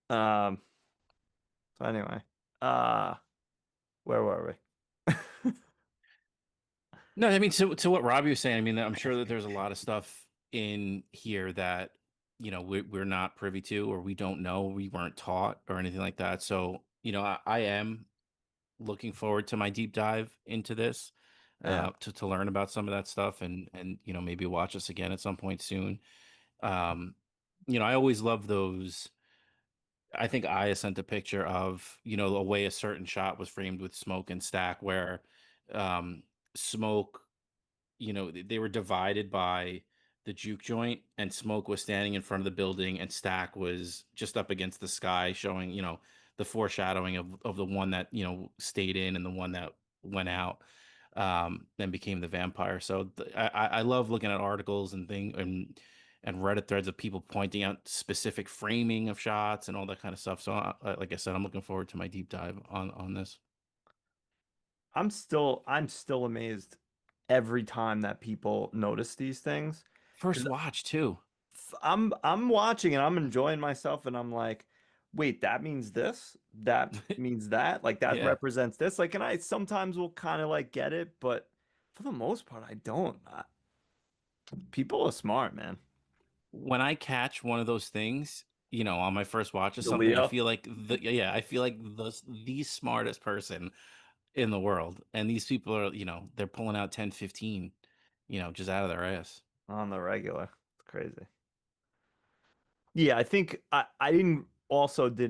Um, so anyway, uh, where were we? No, I mean, to what Robbie was saying, I mean, I'm sure that there's a lot of stuff in here that, we're not privy to, or we don't know, we weren't taught or anything like that. So, I am looking forward to my deep dive into this, Yeah, to learn about some of that stuff, and maybe watch us again at some point soon. Um, I always love those. I think Aya sent a picture of, the way a certain shot was framed with Smoke and Stack, where Smoke, they were divided by the juke joint, and Smoke was standing in front of the building, and Stack was just up against the sky, showing, the foreshadowing of the one that, stayed in and the one that went out. then became the vampire. So I love looking at articles and and Reddit threads of people pointing out specific framing of shots and all that kind of stuff. So like I said, I'm looking forward to my deep dive on this. I'm still amazed every time that people notice these things. First watch too. I'm watching and I'm enjoying myself and I'm like, wait, that means this? That means that? Like that Yeah. represents this? Like, and I sometimes will kind of like get it, but for the most part, I don't. People are smart, man. When I catch one of those things, on my first watch of The something, I Leo feel like I feel like the smartest person in the world. And these people are, they're pulling out 10, 15, just out of their ass. on the regular. It's crazy. Yeah, I think I didn't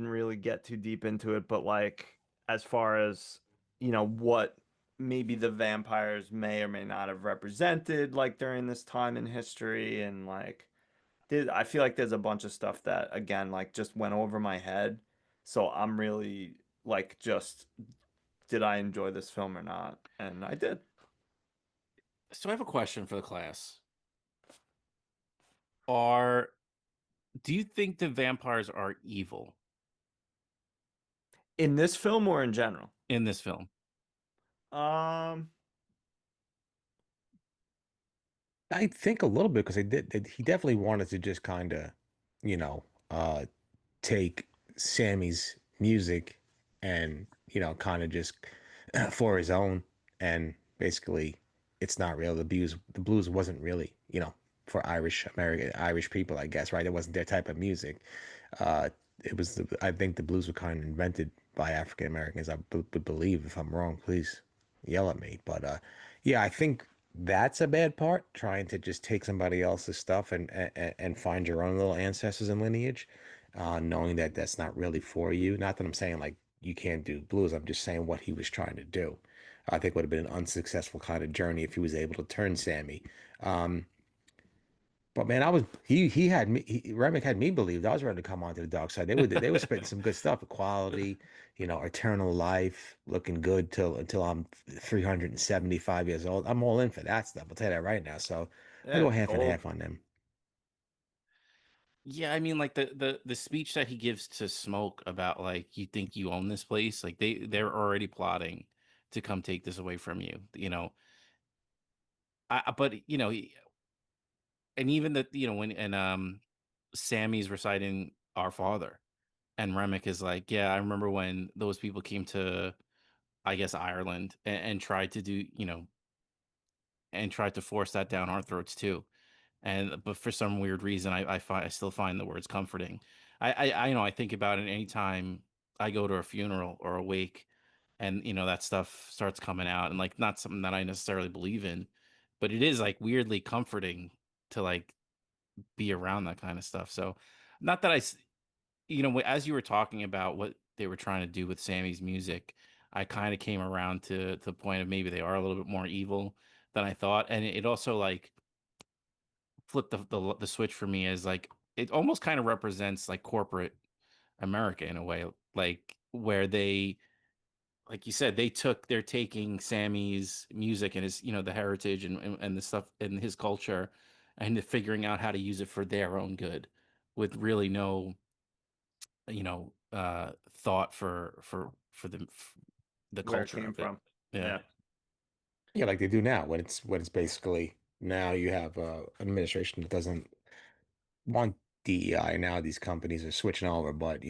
really get too deep into it, but like as far as what maybe the vampires may or may not have represented like during this time in history and like I feel like there's a bunch of stuff that again like just went over my head. So I'm really like just did I enjoy this film or not? And I did. So I have a question for the class. Are Do you think the vampires are evil In this film or in general? in this film? Um, I think a little bit because he definitely wanted to just kind of, you know, take Sammy's music and, kind of just for his own. And basically, it's not real. The blues wasn't really, for Irish people, I guess, right? It wasn't their type of music. Uh, I think the blues were kind of invented by African Americans. I believe. If I'm wrong, please yell at me. But yeah, I think that's a bad part. Trying to just take somebody else's stuff and find your own little ancestors and lineage, knowing that that's not really for you. Not that I'm saying like you can't do blues. I'm just saying what he was trying to do. I think would have been an unsuccessful kind of journey if he was able to turn Sammy. Um, but man, he had me Remick had me believed I was ready to come onto the dark side. They were spitting some good stuff, equality, eternal life, looking good until I'm 375 years old. I'm all in for that stuff. I'll tell you that right now. So I yeah, go half and gold. half on them. Yeah, I mean, like the speech that he gives to Smoke about like you think you own this place, like they're already plotting to come take this away from you. But and even that when and Sammy's reciting Our Father, and Remick is like, yeah, I remember when those people came to, I guess, Ireland and tried to do, and tried to force that down our throats too. But for some weird reason, I still find the words comforting. I think about it anytime I go to a funeral or a wake, and that stuff starts coming out, and like not something that I necessarily believe in, but it is like weirdly comforting to like be around that kind of stuff. So, not that as you were talking about what they were trying to do with Sammy's music, I kind of came around to the point of maybe they are a little bit more evil than I thought, and it also like flipped the switch for me as like it almost kind of represents like corporate America in a way, like where they, like you said, they're taking Sammy's music and his, the heritage and the stuff and his culture, and they're figuring out how to use it for their own good, with really no, thought for the Where it culture came of it. from. Yeah. Yeah. Yeah, like they do now when it's basically now you have an administration that doesn't want DEI. Now these companies are switching over, but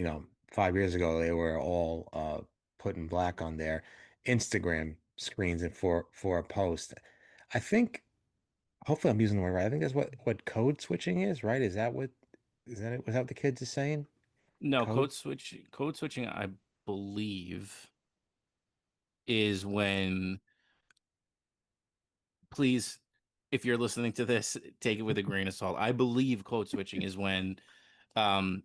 5 years ago they were all putting black on their Instagram screens and for a post. I think hopefully I'm using the word right. I think that's what code switching is, right? Was that what the kids are saying? No, Code? code switching, I believe, is when, please, if you're listening to this, take it with a grain of salt. I believe code switching is when um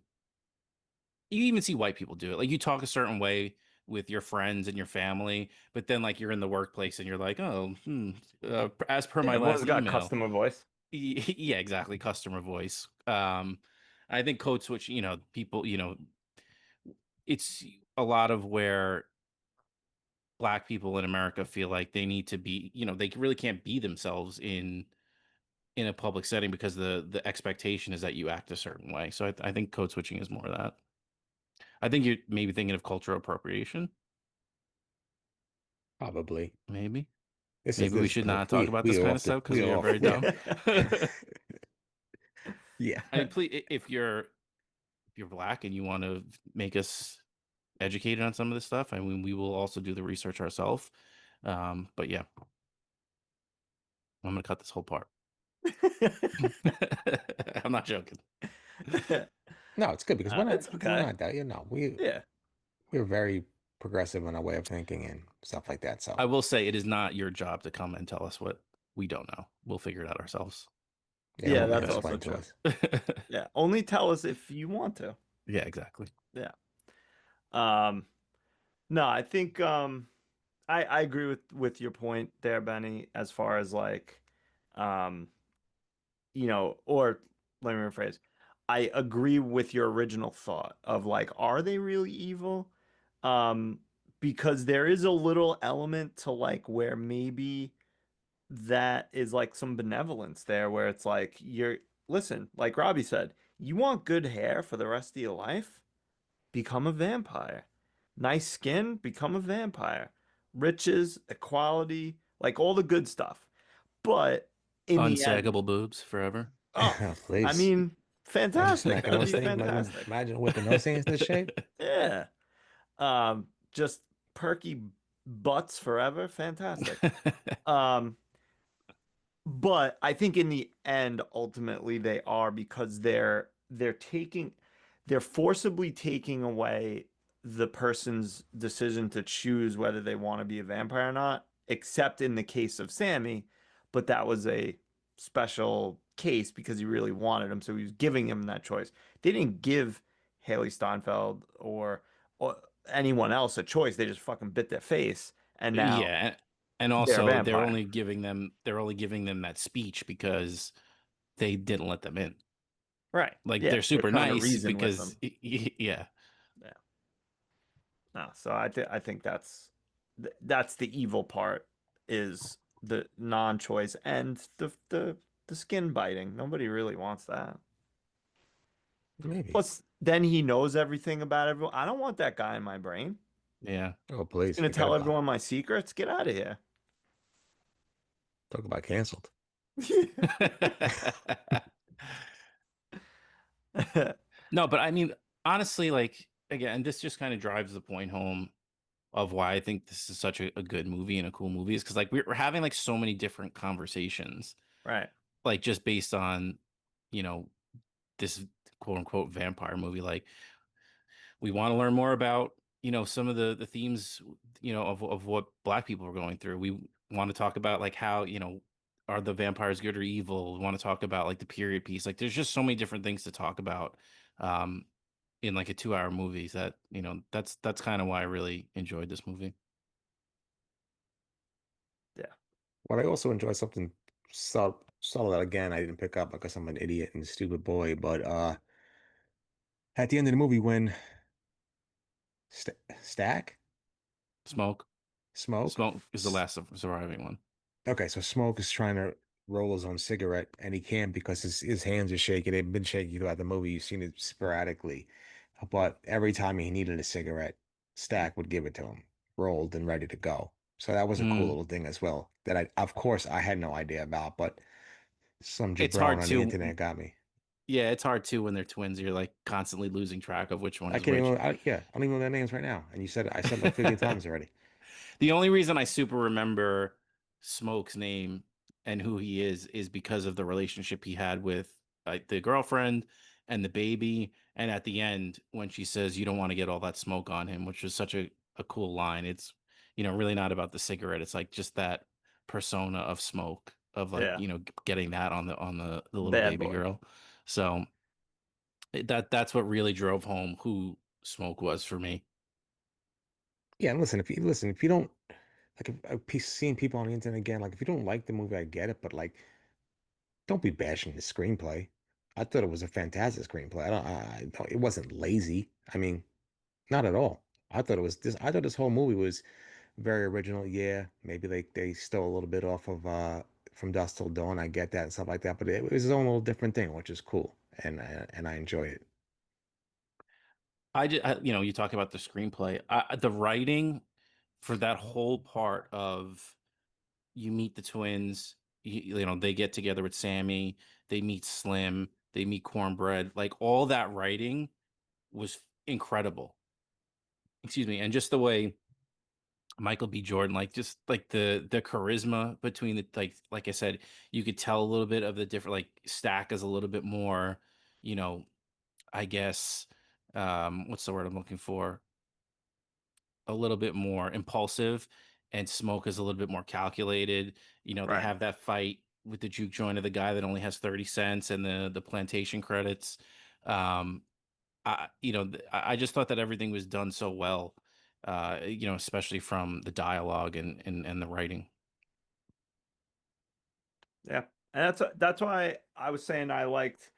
you even see white people do it. Like you talk a certain way with your friends and your family, but then like you're in the workplace and you're like, oh, as per Yeah, my everyone's last got email. customer voice. Yeah, exactly. Customer voice. I think code switch, people, it's a lot of where Black people in America feel like they need to be, they really can't be themselves in a public setting because the expectation is that you act a certain way. So I think code switching is more of that. I think you're maybe thinking of cultural appropriation. Probably. Maybe. This is Maybe we this should not talk about we this kind of off the stuff because we are off. very Yeah. dumb. Yeah. I mean, please, if you're black and you want to make us educated on some of this stuff, I mean, we will also do the research ourselves. But yeah, I'm gonna cut this whole part. I'm not joking. No, it's good because It's we're okay. not that. You know, Yeah. we're very progressive in our way of thinking and stuff like that. So I will say it is not your job to come and tell us what we don't know. We'll figure it out ourselves. yeah, Yeah, don't that's also explain to true. us. Yeah. Only tell us if you want to. Yeah, exactly. Yeah. No, I think I agree with your point there, Benny, as far as like um or let me rephrase. I agree with your original thought of like, are they really evil? Um, because there is a little element to like where maybe that is like some benevolence there where it's like listen, like Robbie said, you want good hair for the rest of your life? Become a vampire. Nice skin, become a vampire. Riches, equality, like all the good stuff. But in the end, Unsaggable boobs forever. oh, I Please. mean, Imagine fantastic. smacking That'd those be things. fantastic. Imagine whipping those things to shape. Yeah. Just perky butts forever. Fantastic. Um, but I think in the end, ultimately they are because they're forcibly taking away the person's decision to choose whether they want to be a vampire or not, except in the case of Sammy, but that was a special case because he really wanted him, so he was giving him that choice. They didn't give Hailee Steinfeld or anyone else a choice. They just fucking bit their face, and now Yeah, and they're a also vampire. they're only giving them that speech because they didn't let them in. Right. Like Yeah. they're They're super trying to nice reason with because them. yeah. Yeah. No, so I think that's the evil part is the non-choice and the skin biting. Nobody really wants that. Maybe. Plus, then he knows everything about everyone. I don't want that guy in my brain. Yeah. Oh, He's please, gonna forget tell about it. everyone my secrets. Get out of here. Talk about canceled. No, but I mean, honestly, like again, this just kind of drives the point home of why I think this is such a good movie and a cool movie is because like we're having like so many different conversations, Right. like just based on, you know, this quote unquote vampire movie. Like we want to learn more about, some of the themes, of what black people are going through. We want to talk about like how, are the vampires good or evil? We want to talk about like the period piece. Like there's just so many different things to talk about. Um, in like a 2 hour movie that that's kind of why I really enjoyed this movie. Yeah. What I also enjoy something subtle that again I didn't pick up because I'm an idiot and stupid boy, but at the end of the movie when Stack Smoke. Smoke Smoke is the last surviving one. okay, so Smoke is trying to roll his own cigarette and he can't because his hands are shaking. They've been shaking throughout the movie. You've seen it sporadically. But every time he needed a cigarette, Stack would give it to him, rolled and ready to go. So that was a cool Mm. little thing as well that of course, I had no idea about, but some It's jabron hard on the to, internet got me. yeah, it's hard too when they're twins. You're like constantly losing track of which one I is can't which. even, yeah, I don't even know their names right now. And I said like 50 times already. The only reason I super remember Smoke's name and who he is because of the relationship he had with the girlfriend and the baby. And at the end, when she says, "You don't want to get all that smoke on him," which was such a cool line. It's, really not about the cigarette. It's like just that persona of Smoke, of like, Yeah. getting that on the little Bad baby boy. girl. So that's what really drove home who Smoke was for me. Yeah, and listen, if you don't like if, seeing people on the internet again, like if you don't like the movie, I get it, but like don't be bashing the screenplay. I thought it was a fantastic screenplay. It wasn't lazy. I mean, not at all. I thought this whole movie was very original. Yeah, maybe they stole a little bit off of From Dusk Till Dawn. I get that and stuff like that, but it was his own little different thing, which is cool, and I enjoy it. You talk about the screenplay, the writing for that whole part of you meet the twins, they get together with Sammy, they meet Slim, they meet Cornbread, like all that writing was incredible. Excuse me, and just the way Michael B. Jordan, like just like the charisma between the like I said, you could tell a little bit of the different like Stack is a little bit more, you know, I guess what's the word I'm looking for? A little bit more impulsive, and Smoke is a little bit more calculated. They Right. have that fight with the juke joint of the guy that only has 30 cents and the plantation credits. Um I just thought that everything was done so well, especially from the dialogue and the writing. Yeah. And that's why I was saying I liked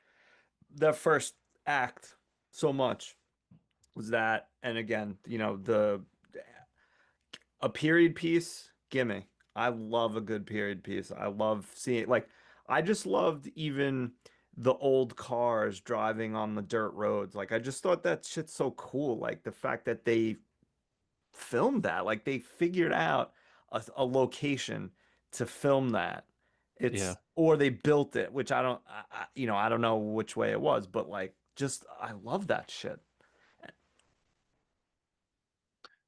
the first act so much, was that, and again, the a period piece, gimme. I love a good period piece. I love seeing, like, I just loved even the old cars driving on the dirt roads. Like, I just thought that shit's so cool. Like the fact that they filmed that, like they figured out a location to film that. Yeah. Or they built it, which I don't know which way it was, but like, just, I love that shit.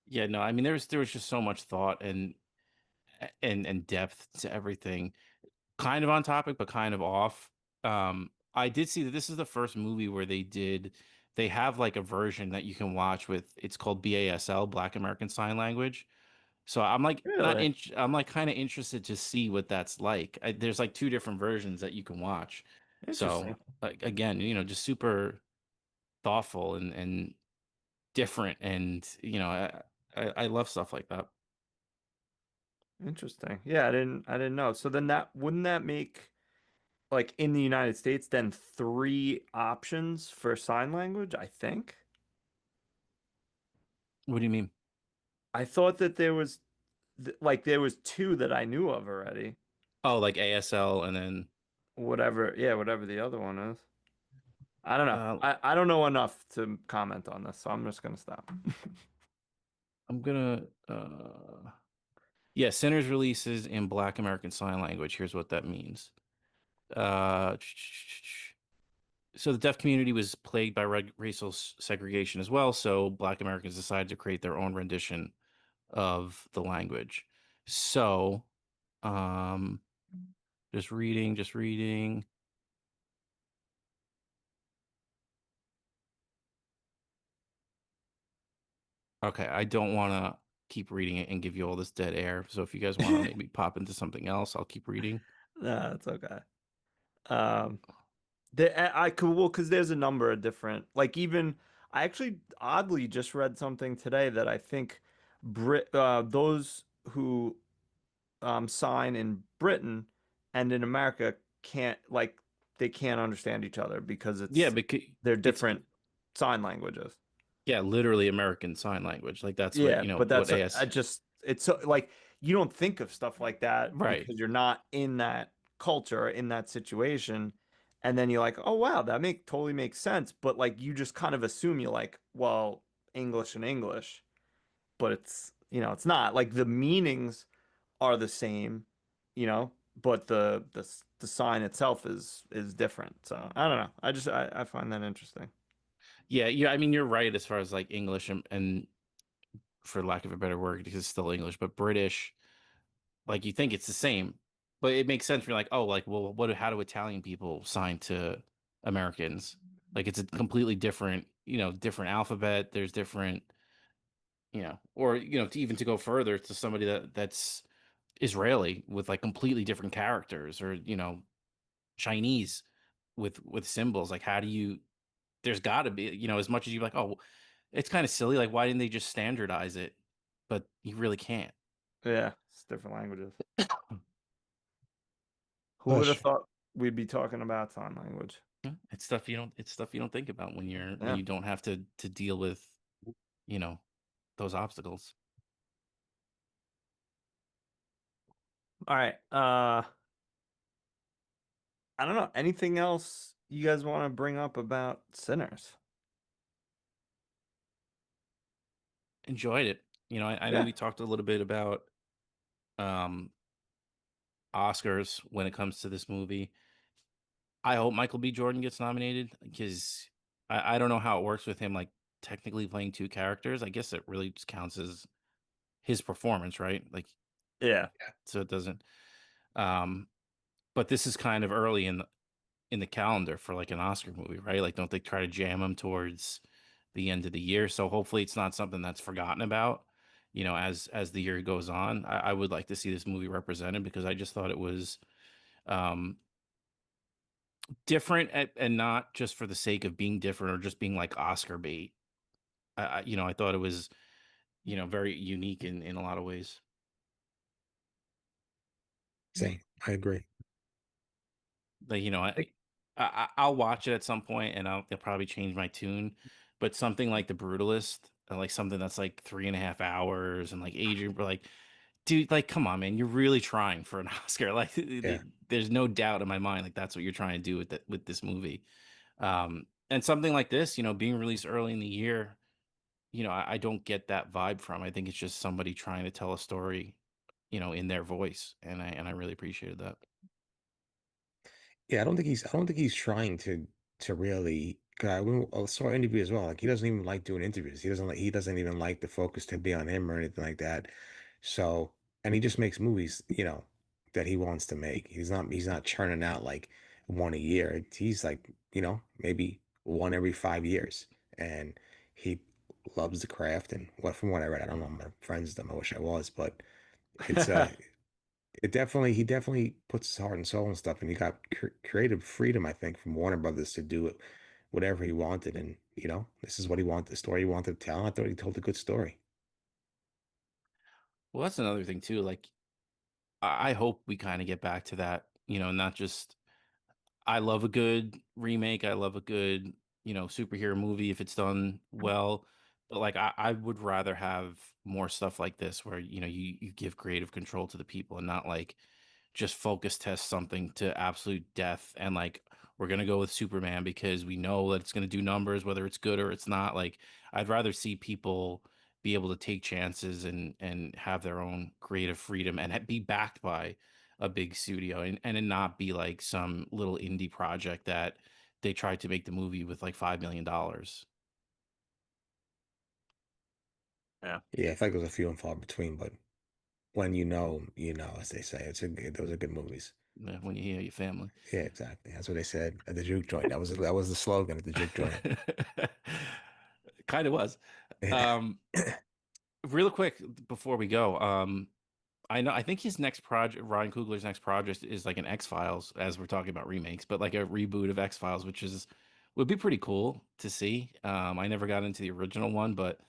Yeah, no, I mean there was just so much thought and depth to everything. Kind of on topic, but kind of off. I did see that this is the first movie where they have like a version that you can watch with, it's called BASL, Black American Sign Language. So I'm like not Really in, I'm like kind of interested to see what that's like. There's like two different versions that you can watch. So interesting. like again, just super thoughtful and different, and I love stuff like that. Interesting. Yeah, I didn't know. So then that wouldn't that make, like, in the United States then three options for sign language, I think. What do you mean? I thought that there was like there was two that I knew of already. Oh, like ASL and then Whatever, yeah, whatever the other one is. I don't know. uh I don't know enough to comment on this, so I'm just gonna stop. I'm gonna yeah, Sinners releases in Black American Sign Language. Here's what that means. Uh, so the deaf community was plagued by racial segregation as well. So Black Americans decided to create their own rendition of the language. So, um, just reading. Okay, I don't want to keep reading it and give you all this dead air. So if you guys want to maybe pop into something else, I'll keep reading. No, it's okay. Um, I could, well, because there's a number of different, like, even I actually oddly just read something today that I think those who sign in Britain and in America can't, like, they can't understand each other because Yeah, because they're it's different sign languages. yeah, literally American Sign Language. Like that's what Yeah, but what that's I AS. just it's so, like, you don't think of stuff like that Right. because you're not in that culture, in that situation, and then you're like, oh wow, that totally makes sense. But like, you just kind of assume, you're like, well, English and English, but it's not, like, the meanings are the same, but the sign itself is different. So I don't know. I find that interesting. Yeah, yeah. I mean, you're right as far as like English and for lack of a better word, because it's still English, but British, like you think it's the same, but it makes sense. You're like, oh, like, well, how do Italian people sign to Americans? Like it's a completely different, different alphabet. There's different, or to even to go further to somebody that's Israeli with like completely different characters, or Chinese with symbols. Like, how do you? There's got to be, as much as you're like, oh, it's kind of silly. Like, why didn't they just standardize it? But you really can't. Yeah, it's different languages. Who would have Bless you. thought we'd be talking about sign language? Yeah, it's stuff you don't. It's stuff you don't think about when Yeah. you don't have to deal with, you know, those obstacles. All right. I don't know. Anything else you guys want to bring up about Sinners? Enjoyed it. I know Yeah. we talked a little bit about um Oscars when it comes to this movie. I hope Michael B. Jordan gets nominated because I don't know how it works with him, like technically playing two characters. I guess it really just counts as his performance, right? Like, Yeah. so it doesn't. Um, but this is kind of early in the calendar for like an Oscar movie, right? Like, don't they try to jam him towards the end of the year? So hopefully, it's not something that's forgotten about. As the year goes on, I would like to see this movie represented because I just thought it was um different and not just for the sake of being different or just being like Oscar bait. I thought it was, very unique in a lot of ways. Same. I agree. Like, Like, I'll watch it at some point and I'll probably change my tune, but something like The Brutalist, like something that's like 3.5 hours and like Adrian, like, dude, like, come on, man, you're really trying for an Oscar. Like, yeah. there's no doubt in my mind, like that's what you're trying to do with this movie. And something like this, being released early in the year, I don't get that vibe from. I think it's just somebody trying to tell a story, in their voice, and I really appreciated that. Yeah, I don't think he's trying to really. 'Cause I saw an interview as well. Like he doesn't even like doing interviews. He doesn't even like the focus to be on him or anything like that. So, and he just makes movies, that he wants to make. He's not churning out like one a year. He's like, maybe one every 5 years. And he loves the craft and from what I read, I don't know, I'm not friends with him. I wish I was, but it's he definitely puts his heart and soul and stuff, and he got creative freedom, I think, from Warner Brothers to do it whatever he wanted, and this is what he wanted, the story he wanted to tell. And I thought he told a good story. Well, that's another thing too. Like, I hope we kind of get back to that. Not just I love a good remake. I love a good, superhero movie if it's done well. But like I would rather have more stuff like this where, you give creative control to the people and not like just focus test something to absolute death and like we're gonna go with Superman because we know that it's gonna do numbers, whether it's good or it's not. Like I'd rather see people be able to take chances and have their own creative freedom and be backed by a big studio and it not be like some little indie project that they tried to make the movie with like $5 million. Yeah. Yeah, I feel like there's a few and far between, but when as they say, those are good movies. When you hear your family. Yeah, exactly. That's what they said at the juke joint. That was the slogan at the juke joint. Kind of was. Yeah. Um, Real quick before we go, I think his next project, Ryan Coogler's next project, is like an X Files, as we're talking about remakes, but like a reboot of X Files, which would be pretty cool to see. I never got into the original one, but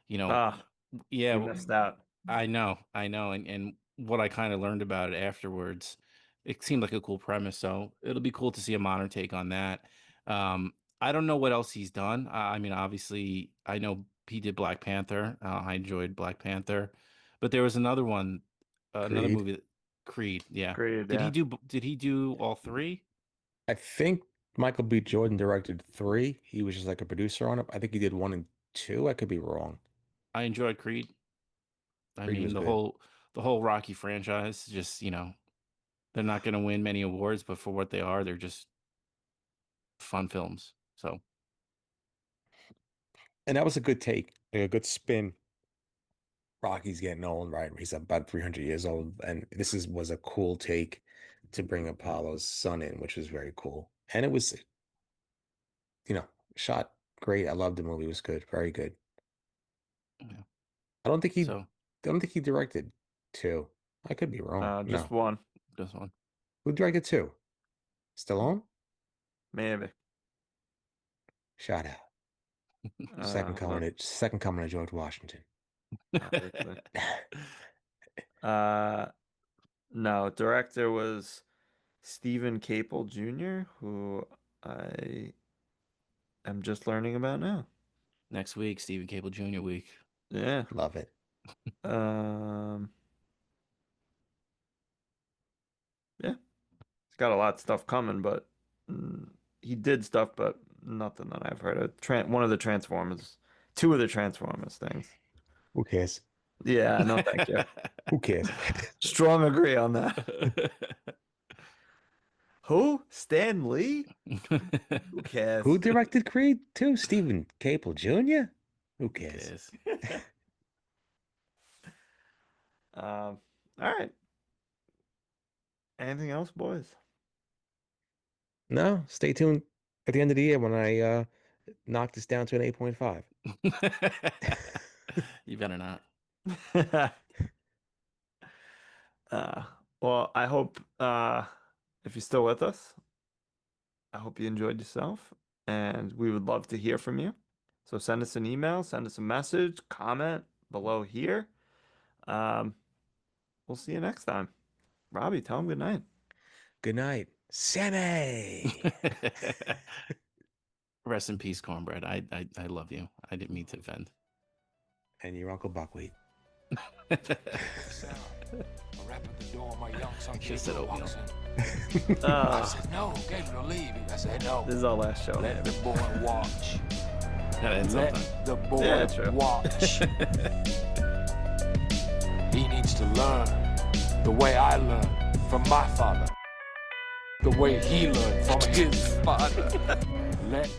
you know, Ah, yeah, you missed out. I know, and what I kind of learned about it afterwards, it seemed like a cool premise. So it'll be cool to see a modern take on that. Um, I don't know what else he's done. I mean, obviously, I know he did Black Panther. I enjoyed Black Panther, but there was another one, another Creed. movie, Creed. Yeah, Great, yeah. Did he do all three? I think Michael B. Jordan directed three. He was just like a producer on it. I think he did one and two. I could be wrong. I enjoyed Creed. I Creed mean, was good. the whole Rocky franchise, just they're not going to win many awards, but for what they are, they're just fun films. So And that was a good take, like a good spin. Rocky's getting old, right? He's about 300 years old. And was a cool take to bring Apollo's son in, which was very cool. And it was, you know, shot great. I loved the movie. It was good. Very good. yeah. I don't think he, I So don't think he directed two. I could be wrong. Just No. one, this one. Who directed two? Stallone? maybe. Shout out. Hold on. Second coming of George Washington. Obviously. Uh, no, director was Stephen Capel Jr., who I am just learning about now. Next week, Stephen Cable Jr. week. Yeah. Love it. Um, He's got a lot of stuff coming, but he did stuff, but nothing that I've heard of. One of the Transformers, two of the Transformers things. Who cares? Yeah, no, thank you. Who cares? Strong agree on that. Who? Stan Lee? Who cares? Who directed Creed 2? Stephen Caple Jr.? Who cares? All right. Anything else, boys? No, stay tuned at the end of the year when I knock this down to an 8.5. You better not. Well, I hope if you're still with us, I hope you enjoyed yourself, and we would love to hear from you. So send us an email, send us a message, comment below here. We'll see you next time. Robbie, tell him good night. Good night. Sene! Rest in peace, Cornbread. I love you. I didn't mean to offend. And your Uncle Buckwheat. A rap at the door, my young son Should've said Gabriel oatmeal. walks in. I said, no, Gabriel, leave. I said, no. This is our last show. Let the boy watch. Gotta end Let sometime. the boy Yeah, true. watch. He needs to learn the way I learned from my father. The way he learned from his father. Let